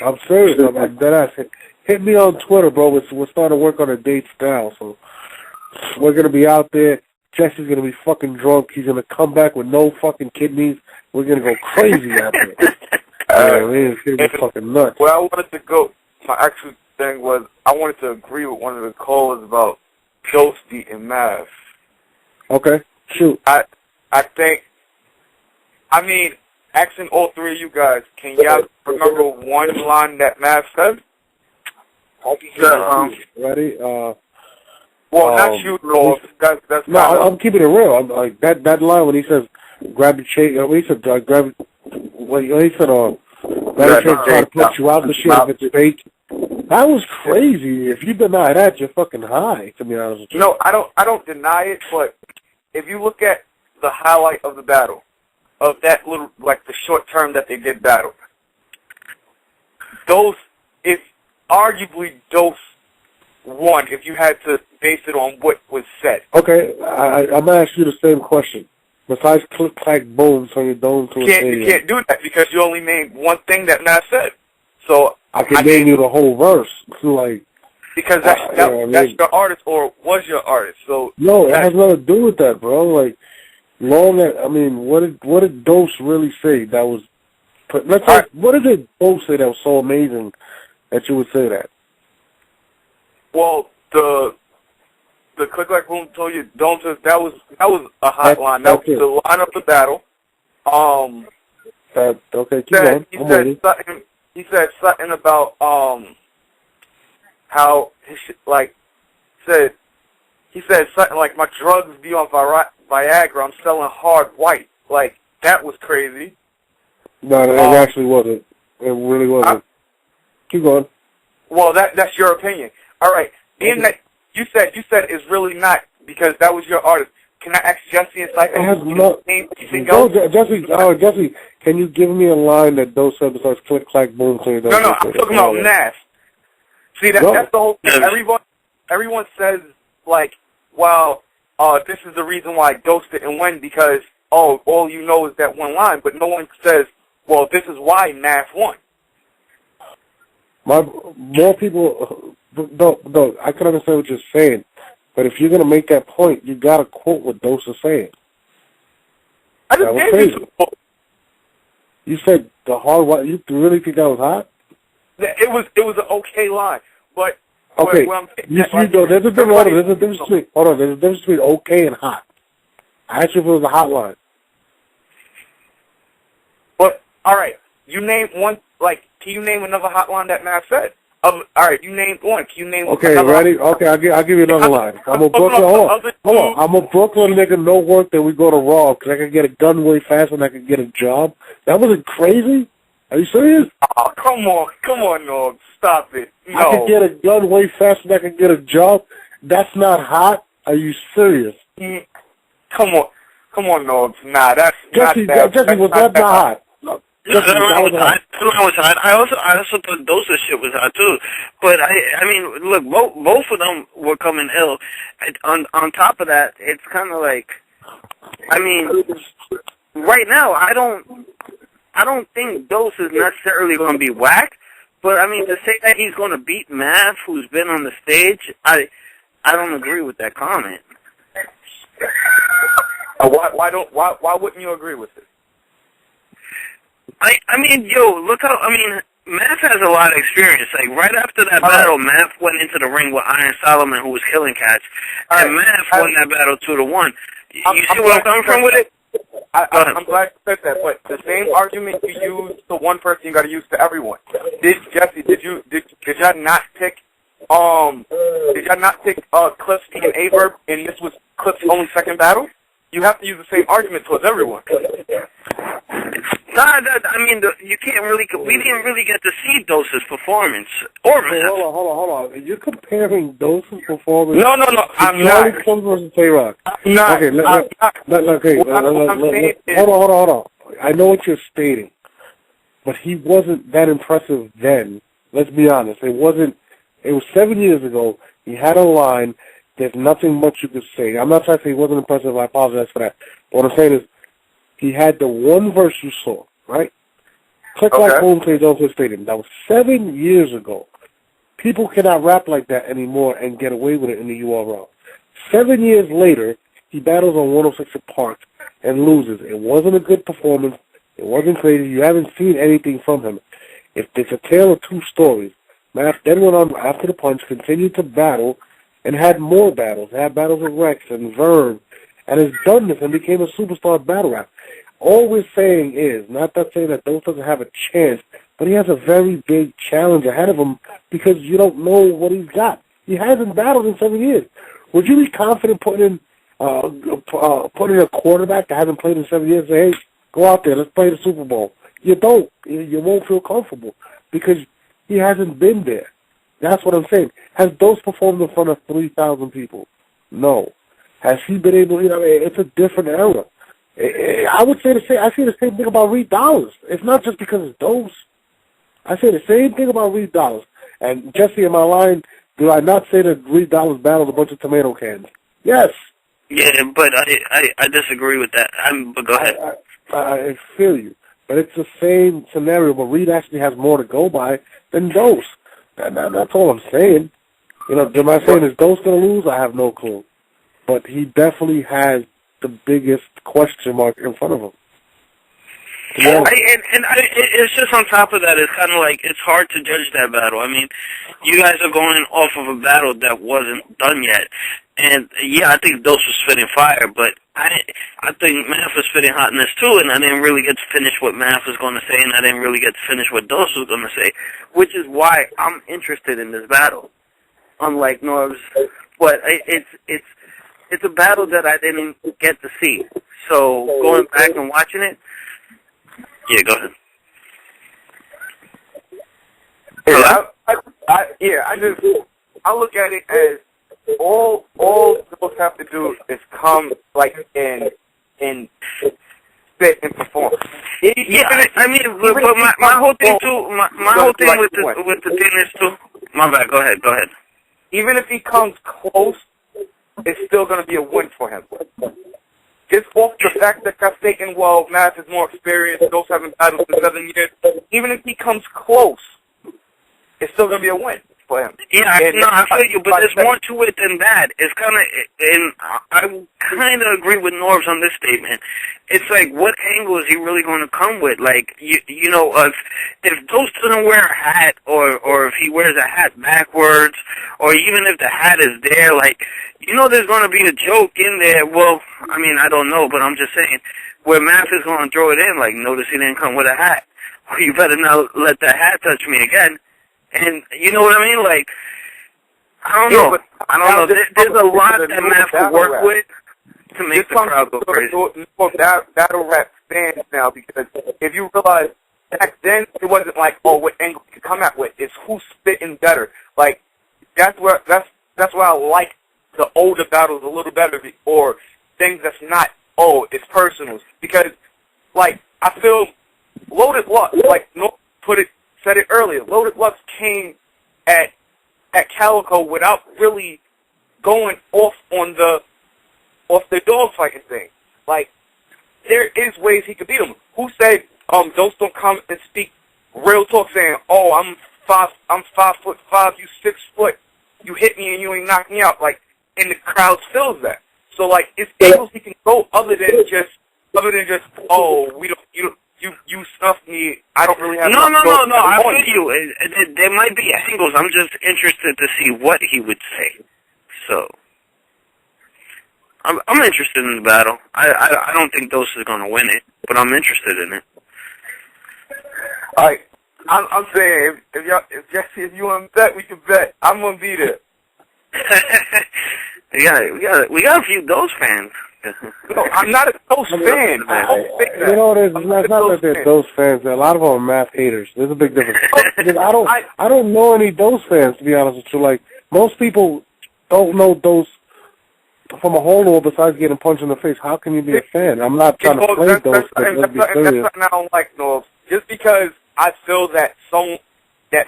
I'm serious. I'm dead ass. Hit me on Twitter, bro. We're starting to work on the dates now, so we're going to be out there. Jesse's going to be fucking drunk. He's going to come back with no fucking kidneys. We're going to go crazy out there. It's going to be fucking nuts. Where I wanted to go, my actual thing was, I wanted to agree with one of the callers about Ghosty and Math. Okay, shoot. I think, asking all three of you guys, can y'all remember one line that Math said? Ready? Not you, Lord. That's no, I'm keeping it real. I'm like that line when he says, grab the chain, when he said, grab the chain, try to put you out the shit if it's fake. That was crazy. If you deny that, you're fucking high, to be honest with you. No, I don't deny it, but if you look at the highlight of the battle, of that little, like the short term that they did battle, if arguably Dose won, if you had to base it on what was said. Okay, I'm going to ask you the same question. Besides click, clack, boom, so you don't to You can't do that because you only named one thing that Matt said. So I can name you the whole verse. Because that's your artist or was your artist. So no, it has nothing to do with that, bro. Like, what did Dose really say that was? What did Dose say that was so amazing that you would say that? Well, the click like boom told you don't just that was a hot line. That was the line of the battle. Okay, keep going. I'm waiting. He said something about how he said something like my drugs be on Viagra. I'm selling hard white. Like that was crazy. No, it actually wasn't. It really wasn't. Keep going. Well, that's your opinion. All right. Being that you said it's really not because that was your artist. Can I ask Jesse and Jesse, can you give me a line that Dose said besides click, clack, boom, clear? No, I'm talking about Nas. See, that's the whole thing. Everyone says, like, well, this is the reason why Dose didn't win because, all you know is that one line, but no one says, well, this is why Nas won. More people, no, I can understand what you're saying. But if you're going to make that point, you got to quote what Dose is saying. I just gave you some. You said the hard white. You really think that was hot? It was an okay line, but okay. There's a difference between okay and hot. I asked you if it was a hot line. But all right, you name one. Like, can you name another hot line that Matt said? All right, you named one. Can you name? Okay, ready? Line? Okay, I'll give you another line. I'm a Brooklyn. Hold on. I'm a Brooklyn nigga. No work that we go to Raw because I can get it done way faster than I can get a job. That wasn't crazy. Are you serious? Oh, come on, no, stop it. No. I can get it done way faster than I can get a job. That's not hot. Are you serious? Come on, no, nah, that's Jesse, not that. Jesse, was that not hot? That was hot. I also thought Dosa's shit was hot too. But I mean, look, both of them were coming ill. On top of that, it's kind of like, I mean, right now I don't think Dose is necessarily going to be whack. But I mean, to say that he's going to beat Mav, who's been on the stage, I don't agree with that comment. Why wouldn't you agree with it? I mean, yo, look how, I mean, Math has a lot of experience. Like, right after that battle, Math went into the ring with Iron Solomon, who was killing cats, and Math won that battle 2-1. You see where I'm coming from with it? I'm glad you said that, but the same argument you use to one person, you got to use to everyone. Jesse, did y'all not pick Cliff's and Averb, and this was Cliff's only second battle? You have to use the same argument towards everyone. Nah, I mean, you can't really. We didn't really get to see Dose's performance or Math. Hold on. You're comparing Dose's performance. No. I'm not. Cliff versus Tay-Rock. I'm not. Okay, hold on. I know what you're stating, but he wasn't that impressive then. Let's be honest. It wasn't. It was 7 years ago. He had a line. There's nothing much you could say. I'm not trying to say he wasn't impressive. I apologize for that. But what I'm saying is, he had the one verse you saw, right? Click like Home Plays Oakland Stadium. That was 7 years ago. People cannot rap like that anymore and get away with it in the URL. 7 years later, he battles on 106 at Park and loses. It wasn't a good performance. It wasn't crazy. You haven't seen anything from him. If it's a tale of two stories, Math then went on after the punch, continued to battle, and had more battles. Had battles with Rex and Verb, and has done this and became a superstar battle rap. All we're saying is, not that saying that Dose doesn't have a chance, but he has a very big challenge ahead of him because you don't know what he's got. He hasn't battled in 7 years. Would you be confident putting in a quarterback that hasn't played in 7 years and say, hey, go out there, let's play the Super Bowl? You don't. You won't feel comfortable because he hasn't been there. That's what I'm saying. Has Dose performed in front of 3,000 people? No. Has he been able, it's a different era. I would say I say the same thing about Reed Dollars. It's not just because it's Dose. I say the same thing about Reed Dollars. And Jesse, in my line, do I not say that Reed Dollars battled a bunch of tomato cans? Yes. Yeah, but I disagree with that. But go ahead. I feel you. But it's the same scenario, but Reed actually has more to go by than Dose. And that's all I'm saying. Am I saying is Dose going to lose? I have no clue. But he definitely has the biggest question mark in front of him. It's just on top of that, it's kind of like it's hard to judge that battle. I mean, you guys are going off of a battle that wasn't done yet. And, yeah, I think Dose was spitting fire, but I think Math was spitting hotness too, and I didn't really get to finish what Math was going to say, and I didn't really get to finish what Dose was going to say, which is why I'm interested in this battle, unlike Norb's. But it's a battle that I didn't get to see. So going back and watching it, yeah, go ahead. I look at it as all those have to do is come and spit and perform. I mean, but my whole thing too, my whole thing with the thing is too. My bad. Go ahead. Even if he comes close, it's still going to be a win for him. Just off the fact that they're thinking, well, Math is more experienced, those haven't battled for 7 years. Even if he comes close, it's still going to be a win for him. Yeah, I feel you, but there's more to it than that. It's kind of, and I kind of agree with Norbs on this statement. It's like, what angle is he really going to come with? Like, you know, if Dose doesn't wear a hat, or if he wears a hat backwards, or even if the hat is there, like, you know there's going to be a joke in there. Well, I mean, I don't know, but I'm just saying, where Math is going to throw it in, like, notice he didn't come with a hat. Well, you better not let that hat touch me again. And you know what I mean? Like, I don't know. I don't know. There's a lot that Math could work with to make the crowd go crazy. Battle rap stands now, because if you realize back then it wasn't like, oh, what angle you could come at with. It's who's spitting better. Like, that's why I like the older battles a little better, or things that's not, oh, it's personals. Because, like, I feel Loaded Lux, like, said it earlier, Loaded Lux came at Calico without really going off the dog fighting thing. Like, there is ways he could beat him. Who said Dose don't come and speak real talk saying, oh, I'm 5'5", you 6 foot, you hit me and you ain't knock me out, like, and the crowd feels that. So like, it's angles he can go other than just oh, you you snuffed me. I don't really have No. enough dope. I feel you. There might be angles. I'm just interested to see what he would say. So, I'm interested in the battle. I don't think Dose is going to win it, but I'm interested in it. All right. I'm saying if Jesse, if you want to bet, we can bet. I'm gonna be there. we got a few Dose fans. No, I'm not a Dose fan. You know what it is? It's not that they're Dose fans. A lot of them are math haters. There's a big difference. Because I don't know any Dose fans, to be honest with you. Like, most people don't know Dose from a whole lot besides getting punched in the face. How can you be a fan? I'm not trying to play Dose. That's something I don't like, no. Just because I feel that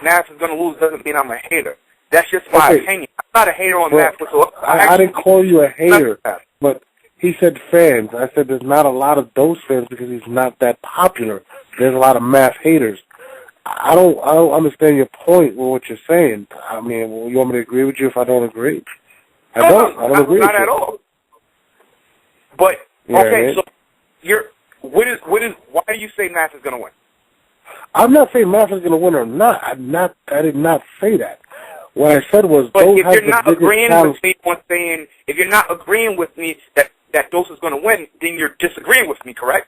Math is going to lose doesn't mean I'm a hater. That's just my opinion. I'm not a hater on Math whatsoever. I didn't call you a hater, but he said fans. I said there's not a lot of Dose fans because he's not that popular. There's a lot of Math haters. I don't understand your point with what you're saying. I mean, you want me to agree with you if I don't agree? I don't agree with you. Not at all. But, okay, so why do you say Math is going to win? I'm not saying Math is going to win or not. I did not say that. What I said was, but Dose if has you're the not biggest agreeing challenge. with me on saying, if you're not agreeing with me that Dose is going to win, then you're disagreeing with me, correct?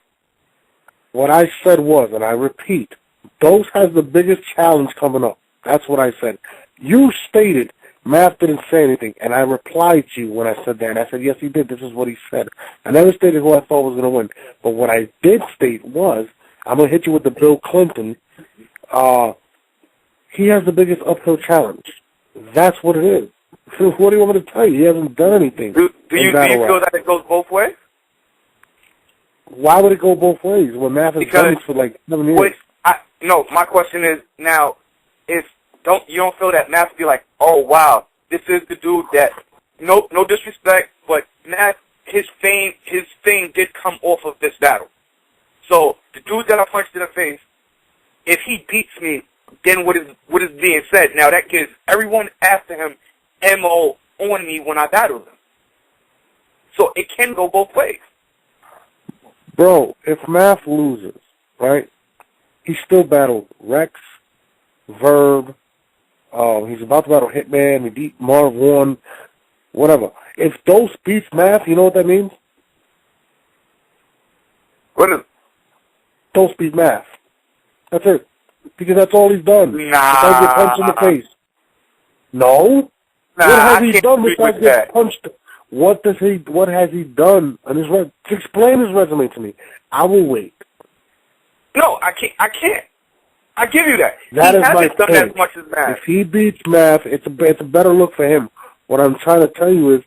What I said was, and I repeat, Dose has the biggest challenge coming up. That's what I said. You stated Math didn't say anything, and I replied to you when I said that, and I said, yes, he did. This is what he said. I never stated who I thought was going to win. But what I did state was, I'm going to hit you with the Bill Clinton. He has the biggest uphill challenge. That's what it is. What do you want me to tell you? He hasn't done anything. Do you feel that it goes both ways? Why would it go both ways when Math has done this for like 7 years? No, my question is now, you don't feel that Math would be like, oh wow, this is the dude that no disrespect, but Math his fame did come off of this battle. So the dude that I punched in the face, if he beats me, then what is being said? Now that gives everyone after him MO on me when I battle them. So it can go both ways. Bro, if Math loses, right, he still battled Rex, Verb, he's about to battle Hitman, he beat Marv 1, whatever. If Dose beats Math, you know what that means? What is Dose beats Math. That's it. Because that's all he's done. Besides get punched in the face. No? What has he done besides get punched? What has he done on his resume? Explain his resume to me. I will wait. No, I can't. I give you that. That he is hasn't my done point. as much as Math. If he beats Math, it's a better look for him. What I'm trying to tell you is,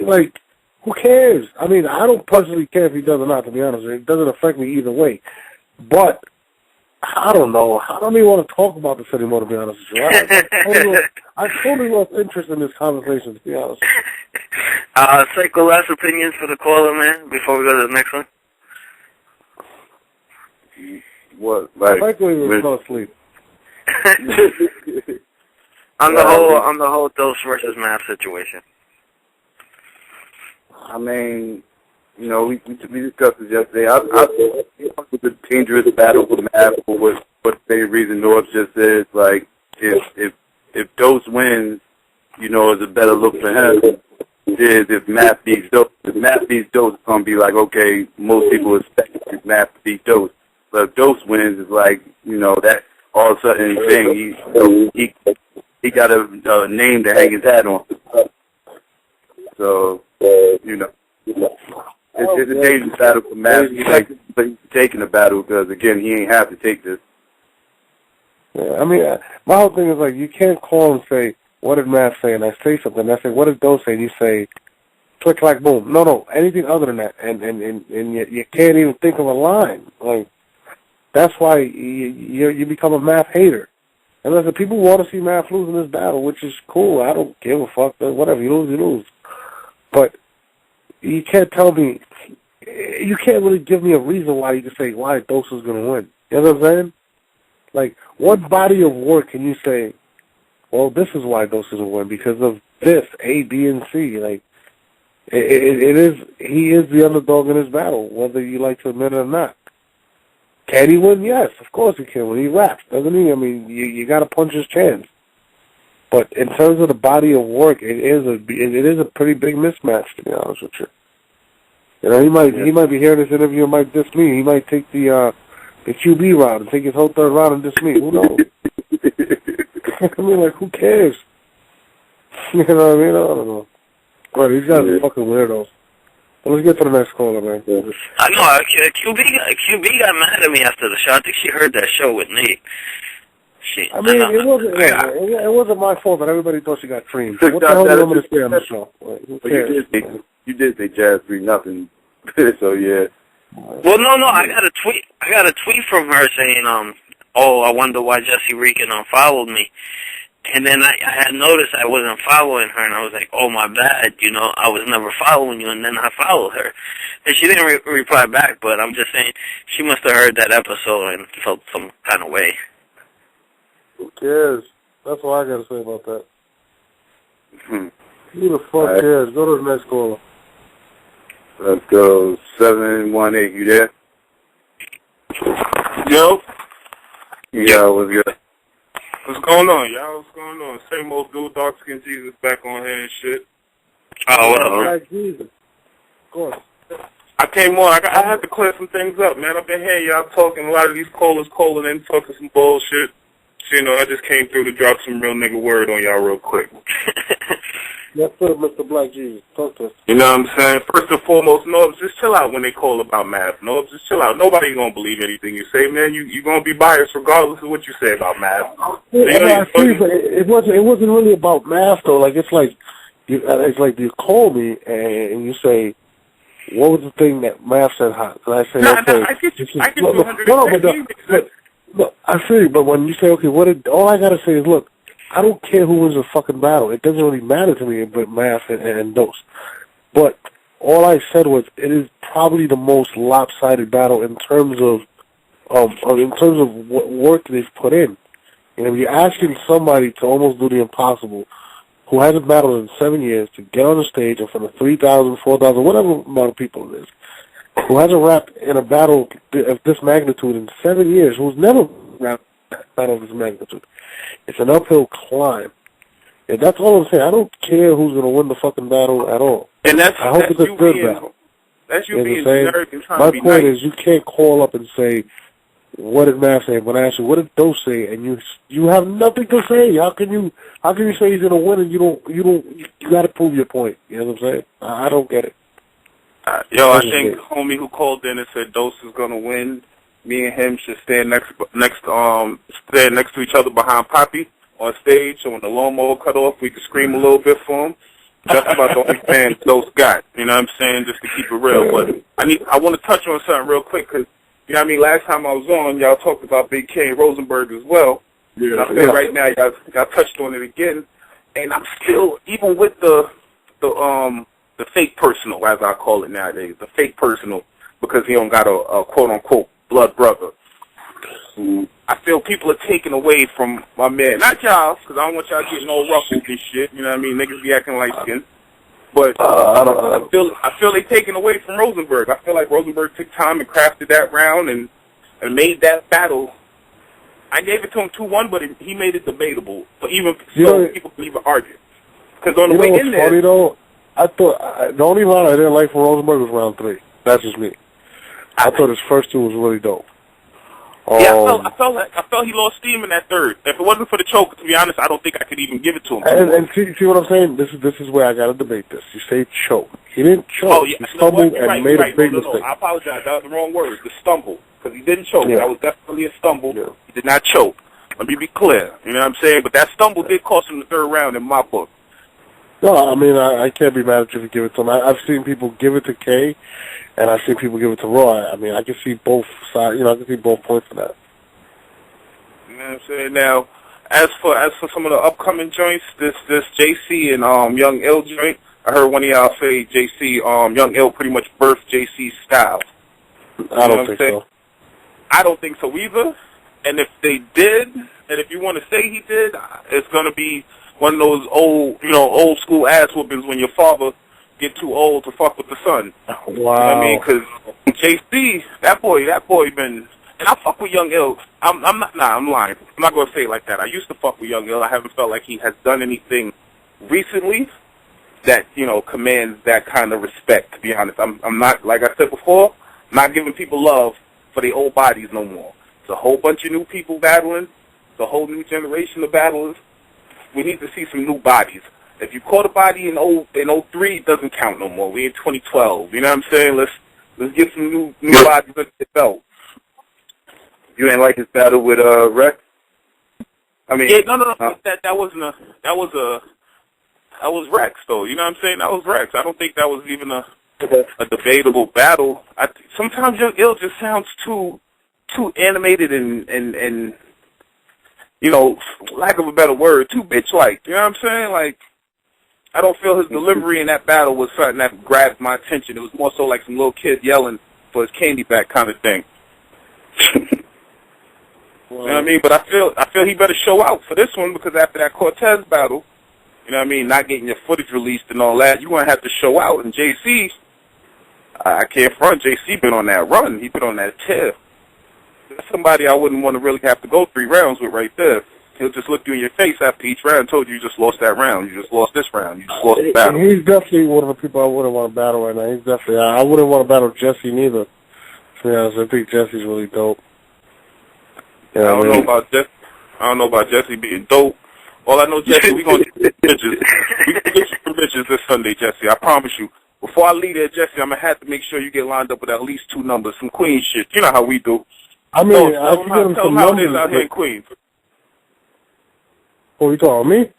like, who cares? I mean, I don't personally care if he does or not, to be honest with you. It doesn't affect me either way. But I don't know. I don't even want to talk about this anymore, to be honest with you. I totally lost interest in this conversation, to be honest. Psycho, last opinions for the caller, man, before we go to the next one? What? Like, Psycho even fell asleep. On the whole Dose versus Math situation. I mean, we discussed this yesterday. I think it's a dangerous battle for Math for what the same reason North just said. Like, if Dose wins, it's a better look for him. If Math beats Dose. If Math beats Dose, it's going to be like, okay, most people expect Math to beat Dose. But if Dose wins, it's like, that all of a sudden thing, he got a name to hang his hat on. So, it's a dangerous battle for Matt. He's taking the battle because, again, he ain't have to take this. Yeah, I mean, my whole thing is like, you can't call and say, what did Matt say? And I say something. I say, what did Dose say? And you say, click, clack, boom. No, anything other than that. And you can't even think of a line. Like, that's why you become a Math hater. And listen, people want to see Math lose in this battle, which is cool. I don't give a fuck. Whatever, you lose, you lose. But you can't tell me, you can't really give me a reason why you can say why Dose is going to win. You know what I'm saying? Like, what body of work can you say, well, this is why Dose is going to win, because of this, A, B, and C. Like, he is the underdog in this battle, whether you like to admit it or not. Can he win? Yes, of course he can. When he raps, doesn't he? I mean, you got to punch his chance. But in terms of the body of work, it is a pretty big mismatch, to be honest with you. You know, he might be hearing this interview and might diss me. He might take the QB route and take his whole third round and diss me. Who knows? I mean, like, who cares? You know what I mean? I don't know. But these guys are fucking weirdos. Well, let's get to the next caller, man. I know. QB got mad at me after the show. I think she heard that show with Nate. I mean, it wasn't my fault that everybody thought she got creamed. What the hell do you want me to say on the show? Like, who cares? You did say Jazz 3-0, so yeah. Well, no, I got a tweet from her saying, oh, I wonder why Jesse Regan unfollowed me. And then I had noticed I wasn't following her, and I was like, oh, my bad, you know, I was never following you, and then I followed her. And she didn't reply back, but I'm just saying she must have heard that episode and felt some kind of way. Who cares? That's all I got to say about that. Who the fuck cares? Go to the next caller. Let's go. 718, you there? Yo. Yo, what's good? What's going on, y'all? What's going on? Same old dude, dark skin Jesus back on here and shit. Oh, whatever. Like Jesus. Of course. I came on. I had to clear some things up, man. I've been hearing y'all talking. A lot of these callers calling in, talking some bullshit. So, you know, I just came through to drop some real nigga word on y'all real quick. Yes, sir, Mr. Black Jesus. Talk to us. You know what I'm saying? First and foremost, Norbs, just chill out when they call about math. Norbs, just chill out. Nobody's going to believe anything you say, man. You're going to be biased regardless of what you say about math. Yeah, I see, but it wasn't really about math, though. Like, it's like you call me and you say, what was the thing that math said hot? And I say, okay. I get you. Look, I see, but when you say, okay, all I got to say is, look, I don't care who wins the fucking battle. It doesn't really matter to me, but math and those. But all I said was it is probably the most lopsided battle in terms of what work they've put in. And if you're asking somebody to almost do the impossible, who hasn't battled in 7 years, to get on the stage in front of 3,000, 4,000, whatever amount of people it is, who hasn't rapped in a battle of this magnitude in 7 years, who's never rapped a battle of this magnitude, it's an uphill climb. And that's all I'm saying. I don't care who's going to win the fucking battle at all. And I hope it's a good battle. That's you being generic and trying My to be point nice. is, you can't call up and say, what did Matt say? When I ask you, what did Dose say? And you have nothing to say. How can you say he's going to win and you got to prove your point? You know what I'm saying? I don't get it. I think homie who called in and said Dose is going to win, me and him should stand next to each other behind Poppy on stage, so when the lawnmower cut off, we could scream a little bit for him. That's about the only fan Dose got. You know what I'm saying? Just to keep it real. But I want to touch on something real quick because, you know what I mean, last time I was on, y'all talked about Big K and Rosenberg as well. Yeah. And I feel right now y'all touched on it again. And I'm still, even with the fake personal, as I call it nowadays, the fake personal, because he don't got a quote-unquote blood brother. I feel people are taking away from my man. Not y'all, because I don't want y'all getting all ruffled and shit. You know what I mean? Niggas be acting like skin. But I feel they taking away from Rosenberg. I feel like Rosenberg took time and crafted that round and made that battle. I gave it to him 2-1, but he made it debatable. But even so, people can even argue. Because on the way in there, funny though? I thought the only round I didn't like from Rosenberg was round 3. That's just me. I thought his first 2 was really dope. Yeah, I felt he lost steam in that third. If it wasn't for the choke, to be honest, I don't think I could even give it to him. And see what I'm saying? This is where I got to debate this. You say choke. He didn't choke. Oh, yeah. He stumbled and made a big mistake. I apologize. That was the wrong word. The stumble. Because he didn't choke. That was definitely a stumble. Yeah. He did not choke. Let me be clear. You know what I'm saying? But that stumble did cost him the third round in my book. No, I mean, I can't be mad at you if you give it to him. I've seen people give it to K, and I've seen people give it to Raw. I mean, I can see both sides. You know, I can see both points of that. You know what I'm saying? Now, as for some of the upcoming joints, this JC and Young Ill joint, I heard one of y'all say JC, Young Ill pretty much birthed JC's style. I don't think so. I don't think so either. And if they did, and if you want to say he did, it's gonna be one of those old school ass whoopings when your father get too old to fuck with the son. Wow. You know what I mean? Because JC, that boy been And I fuck with Young Ill. I'm not. Nah, I'm lying. I'm not gonna say it like that. I used to fuck with Young Ill. I haven't felt like he has done anything recently that commands that kind of respect. To be honest, I'm not, like I said before, not giving people love for the old bodies no more. It's a whole bunch of new people battling. It's a whole new generation of battlers. We need to see some new bodies. If you caught a body in 03, it doesn't count no more. We in 2012. You know what I'm saying? Let's get some new bodies under the belt. You ain't like his battle with Rex? I mean, yeah, no. That was Rex though. You know what I'm saying? That was Rex. I don't think that was even a debatable battle. Sometimes Young Ill just sounds too animated and lack of a better word, too bitch-like. You know what I'm saying? Like, I don't feel his delivery in that battle was something that grabbed my attention. It was more so like some little kid yelling for his candy back kind of thing. You know what I mean? But I feel he better show out for this one, because after that Cortez battle, you know what I mean, not getting your footage released and all that, you're going to have to show out. And JC, I can't front, JC been on that run. He been on that tear. That's somebody I wouldn't want to really have to go 3 rounds with right there. He'll just look you in your face after each round and told you just lost that round. You just lost this round. You just lost the battle. He's definitely one of the people I wouldn't want to battle right now. He's definitely, I wouldn't want to battle Jesse neither. To be honest, I think Jesse's really dope. I don't know about Jesse being dope. All I know, Jesse, we're going to get bitches. We're going to get you some bitches this Sunday, Jesse. I promise you. Before I leave there, Jesse, I'm going to have to make sure you get lined up with at least 2 numbers, some Queen shit. You know how we do. I mean, I can get him tell some them how it numbers. is out here in Queens. Oh, you talking me?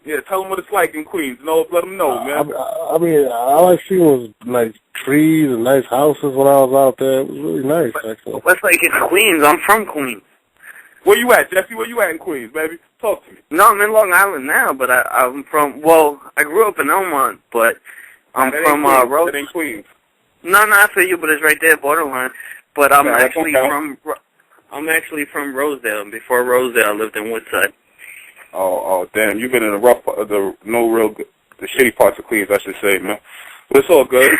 Yeah, tell them what it's like in Queens. No, let them know, man. I mean, all I seen was, like, trees and nice houses when I was out there. It was really nice, actually. What's like in Queens? I'm from Queens. Where you at, Jesse? Where you at in Queens, baby? Talk to me. No, I'm in Long Island now, but I'm from, I grew up in Elmont, but I'm from Rose. That ain't Queens. No, I feel you, but it's right there, borderline. But I'm Yeah, actually from Rosedale. Before Rosedale, I lived in Woodside. Oh, damn! You've been in the shitty parts of Queens, I should say, man. But it's all good.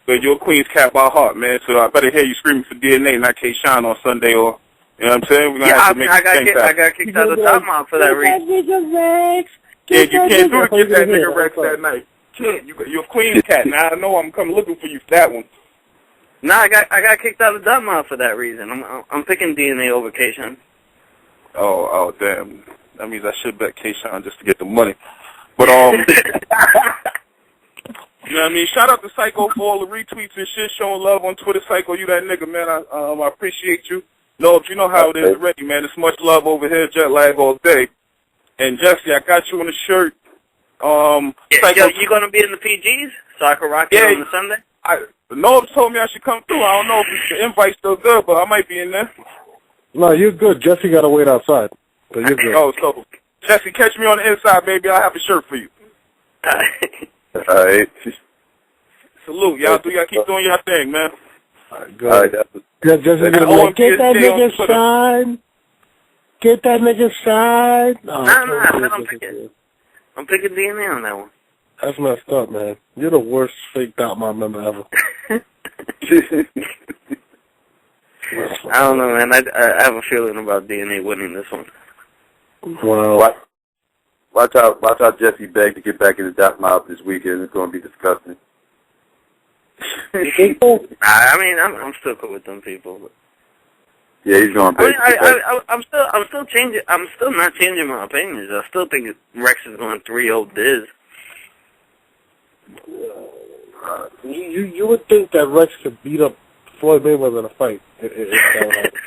But you're a Queens cat by heart, man. So I better hear you screaming for DNA, not K-Shine on Sunday, or you know what I'm saying? We're gonna have to make I got kicked out of the top mount for that reason. Yeah, you can't do it. Get that nigga Rex that night. You're a Queens cat. Now I know I'm coming looking for you for that one. No, I got kicked out of the top mount for that reason. I'm picking DNA over K-Shine. Oh, damn. That means I should bet K-Shine just to get the money. But, you know what I mean? Shout out to Psycho for all the retweets and shit, showing love on Twitter. Psycho, you that nigga, man. I appreciate you. No, you know how it is already, man. It's much love over here, jet lag all day. And Jesse, I got you in the shirt. Psycho, you gonna be in the PGs so I can rock it on the Sunday? Noah told me I should come through. I don't know if the invite's still good, but I might be in there. No, you're good. Jesse got to wait outside. So you're good. Oh, so Jesse, catch me on the inside, baby. I'll have a shirt for you. All right. Salute. Y'all keep doing your thing, man. All right, good. Yeah, Jesse's gonna be like, get that nigga shine. Get that nigga shine. I'm picking DNA on that one. That's messed up, man. You're the worst fake out my member ever. I don't know, man. I have a feeling about DNA winning this one. Well, watch out, Jesse beg to get back in the dot mob this weekend. It's going to be disgusting. I mean, I'm still cool with them people. But. Yeah, he's going to. I'm still changing. I'm still not changing my opinions. I still think Rex is going 3-0 Diz. You would think that Rex could beat up Floyd Mayweather in a fight. If that would happen.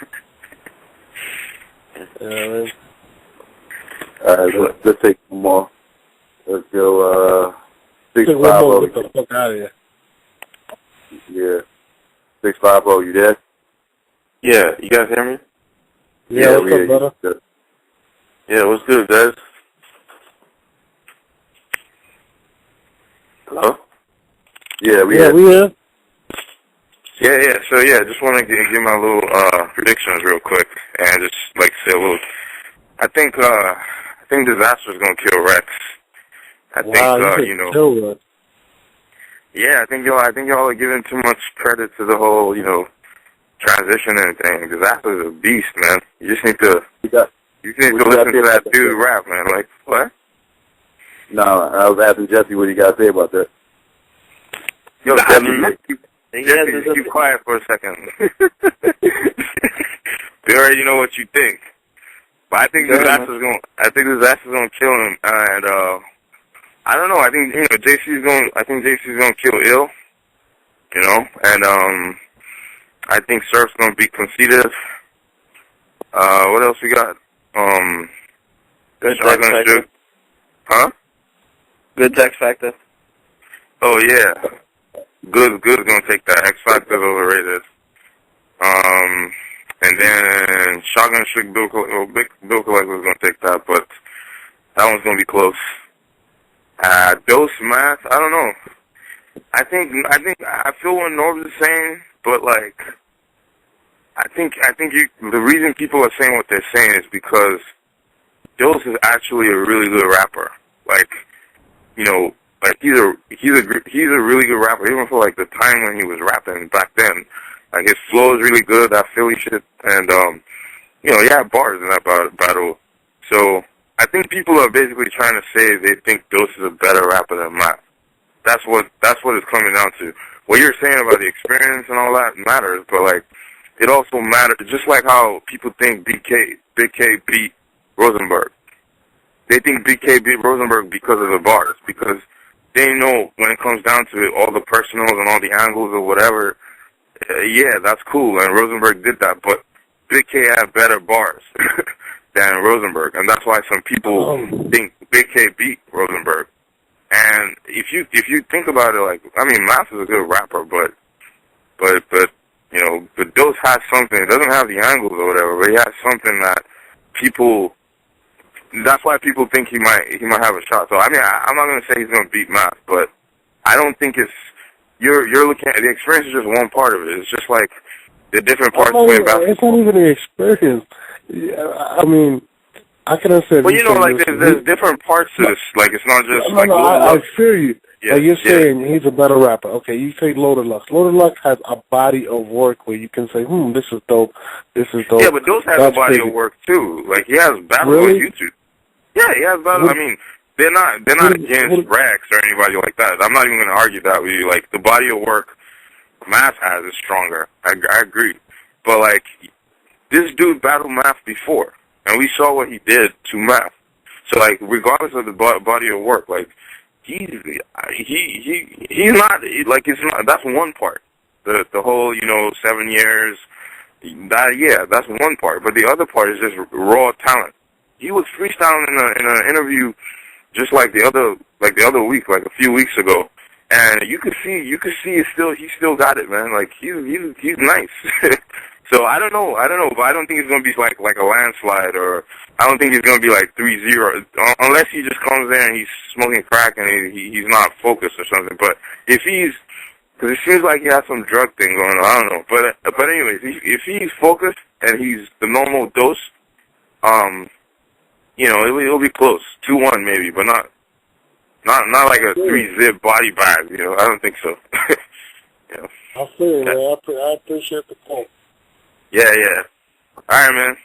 You know what I mean? All right, let's take one more. Let's go 650. Get the fuck out of here. Yeah. 650, you there? Yeah, you guys hear me? Yeah, what's up, brother? Yeah, what's good, guys? Hello? Yeah, we here. Yeah. So just want to give my little predictions real quick, and just like say a little. I think Disaster is gonna kill Rex. I think kill Rex. Yeah, I think y'all are giving too much credit to the whole transition and thing. Disaster's a beast, man. You just need to listen to that dude rap, man. Like, what? No, I was asking Jesse what he got to say about that. Yo, Jesse, keep quiet for a second. We already know what you think. But I think Disaster's gonna kill him, and I don't know. I think JC's gonna kill Ill, you know, and I think Surf's gonna be Conceited. What else we got? Good X Factor. Huh? Good X Factor. Oh yeah, Good is gonna take that. X Factor's overrated. And then Shotgun Chick Bill Collector's gonna take that, but that one's gonna be close. Dose Math, I don't know. I feel what Norb's is saying, but like, I think the reason people are saying what they're saying is because Dose is actually a really good rapper. Like, you know, like he's a really good rapper, even for like the time when he was rapping back then. Like his flow is really good, that Philly shit, and you know, he had bars in that battle. So I think people are basically trying to say they think Dose is a better rapper than Math. That's what it's coming down to. What you're saying about the experience and all that matters, but like it also matters. Just like how people think Big K beat Rosenberg. They think Big K beat Rosenberg because of the bars, because they know when it comes down to it, all the personals and all the angles or whatever. Yeah, that's cool, and Rosenberg did that, but Big K had better bars than Rosenberg, and that's why some people think Big K beat Rosenberg. And if you think about it, like, I mean, Math is a good rapper, but you know, the Dose has something. It doesn't have the angles or whatever, but he has something that people. That's why people think he might have a shot. So I mean, I'm not gonna say he's gonna beat Math, but I don't think it's. You're looking at the experience is just one part of it. It's just like the different parts of it. It's not even the experience. I mean, I can understand. Well, you know, like there's different parts to this. Like it's not just like. I feel you. Yeah, like you're saying he's a better rapper. Okay, you take Loaded Lux. Loaded Lux has a body of work where you can say, this is dope. This is dope. Yeah, but Dose has a body of work too. Like he has battles on YouTube. Yeah, he has battles. I mean. They're not against Rex or anybody like that. I'm not even going to argue that with you. Like, the body of work Math has is stronger. I agree. But, like, this dude battled Math before, and we saw what he did to Math. So, like, regardless of the body of work, like, he's not, like, it's not, that's one part. The whole, you know, 7 years, that's one part. But the other part is just raw talent. He was freestyling in an interview just like the other week, like a few weeks ago, and you could see he still got it, man. Like he's nice. So I don't know, but I don't think it's gonna be like a landslide, or I don't think it's gonna be like 3-0, unless he just comes there and he's smoking crack and he's not focused or something. But if because it seems like he has some drug thing going on, I don't know. But anyways, if he's focused and he's the normal Dose, you know, it'll be close, 2-1 maybe, but not like a 3-zip body bag. You know, I don't think so. You know. I feel you, man. I appreciate the point. Yeah. All right, man.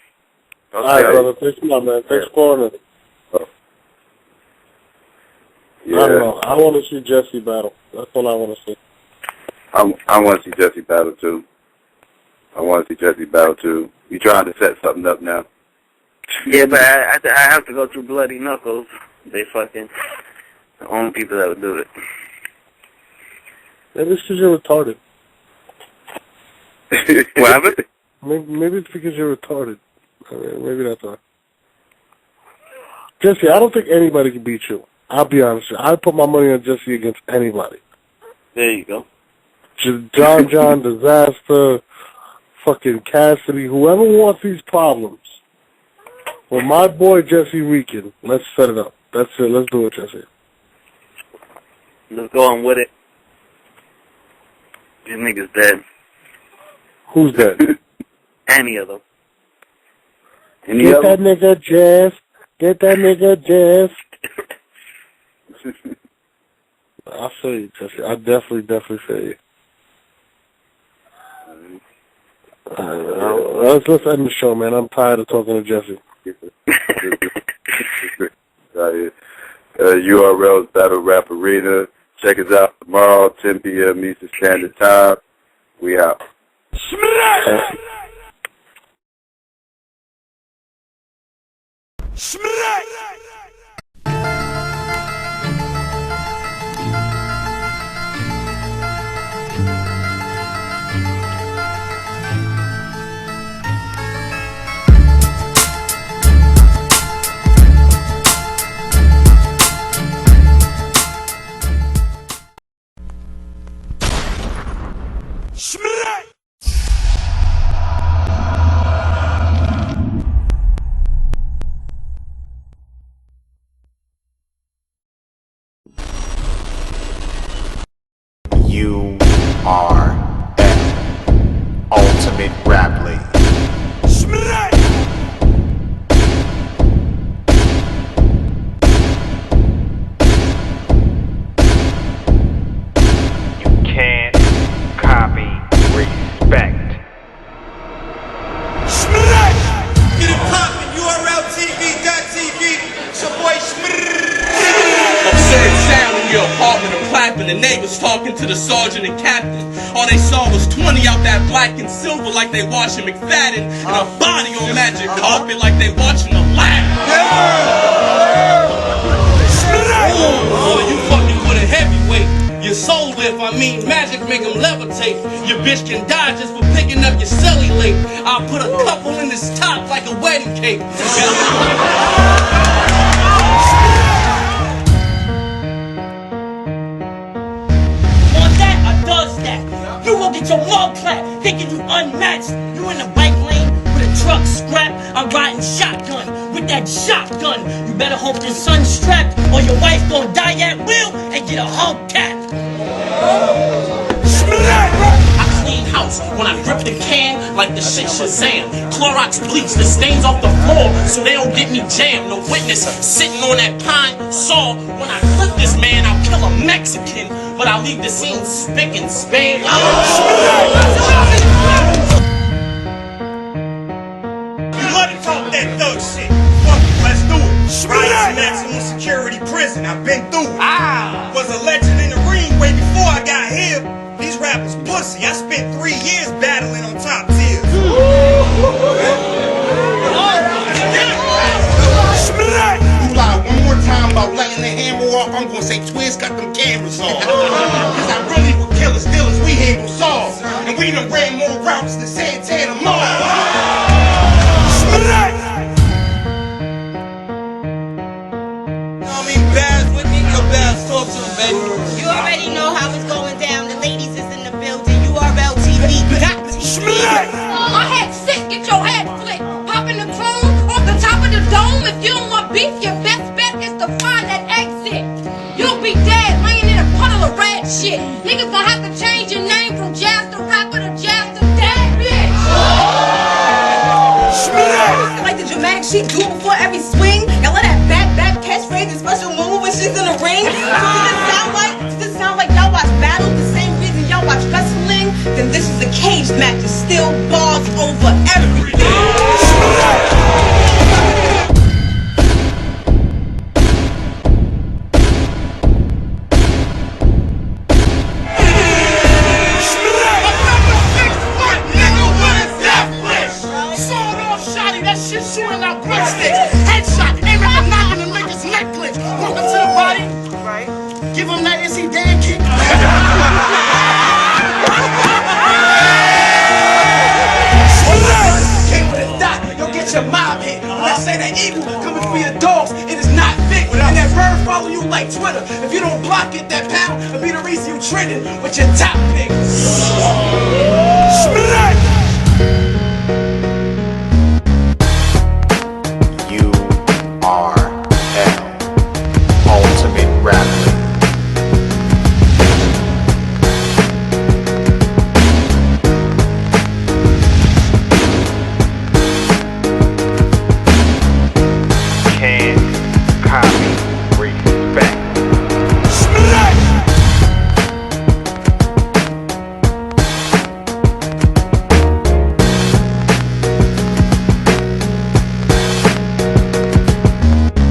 All right, brother. Thanks a lot, man. Thanks for calling in. Yeah. I don't know. I want to see Jesse battle. That's all I want to see. I want to see Jesse battle too. You trying to set something up now? Yeah, but I have to go through Bloody Knuckles. They fucking the only people that would do it. Maybe it's because you're retarded. What happened? Maybe it's because you're retarded. I mean, maybe that's why. Jesse, I don't think anybody can beat you. I'll be honest with you. I'd put my money on Jesse against anybody. There you go. John, Disaster, fucking Cassidy, whoever wants these problems. Well, my boy Jesse Reekin, let's set it up. That's it. Let's do it, Jesse. Let's go on with it. These niggas dead. Who's dead? Any of them. Get that nigga Jeff. Get that nigga Jeff. I feel you, Jesse. I definitely feel you. let's end the show, man. I'm tired of talking to Jesse. URL's Battle Rap Arena. Check us out tomorrow, 10 p.m. Eastern Standard Time. We out. Ultimate Rap League. You can't copy respect. Get it poppin', URLTV.tv. It's your boy Absurd sound in your apartment and clapping. The neighbors talking to the sergeant and captain. All they saw was 20 out that black and silver like they watching McFadden, and a body on magic carpet like they watching Aladdin. Oh, you fucking with a heavyweight. Your soul lift, I mean magic make them levitate. Your bitch can die just for picking up your cellulite. I'll put a couple in this top like a wedding cake. You gon' get your mug clapped, thinking you unmatched. You in the bike lane with a truck scrap. I'm riding shotgun with that shotgun. You better hope your son's strapped, or your wife gon' die at will and get a hubcap. I clean house when I grip the can like the shit Shazam. Clorox bleach the stains off the floor so they don't get me jammed. No witness sitting on that pine saw. When I clip this man, I'll kill a Mexican, but I'll leave the scene spick and span. You love to talk that thug shit. Fuck it, let's do it. Right, maximum security prison, I've been through it. Was a legend in the ring way before I got here. These rappers pussy. I spent 3 years battling on top tiers. You lie one more time about letting the hammer off, I'm gonna say Twiz got them cameras on. Cause I really would kill us dealers we handle solve. And we done ran more routes than Santana Mall. Talk to them, baby. You already know how it's going down. The ladies is in the building. URL TV got to. My head sick. Get your head flicked. Popping the chrome off the top of the dome. If you don't want beef, your best bet is to find that exit. You'll be dead, laying in a puddle of red shit. Niggas gonna have to change your name from Jazz the Rapper to Jazz the Dead Bitch. Like the dramatic shit do before every swing. Y'all let that back catchphrase and special move when she's in the ring. Does this sound like y'all watch battles the same reason y'all watch wrestling? Then this is a cage match and still balls over everything. Give him that NC Dan kick. Came with a dot, you'll get your mob hit. When I say that eagle coming for your dogs, it is not Vic. And that bird follow you like Twitter. If you don't block it, that pound will be the reason you trending with your top pick.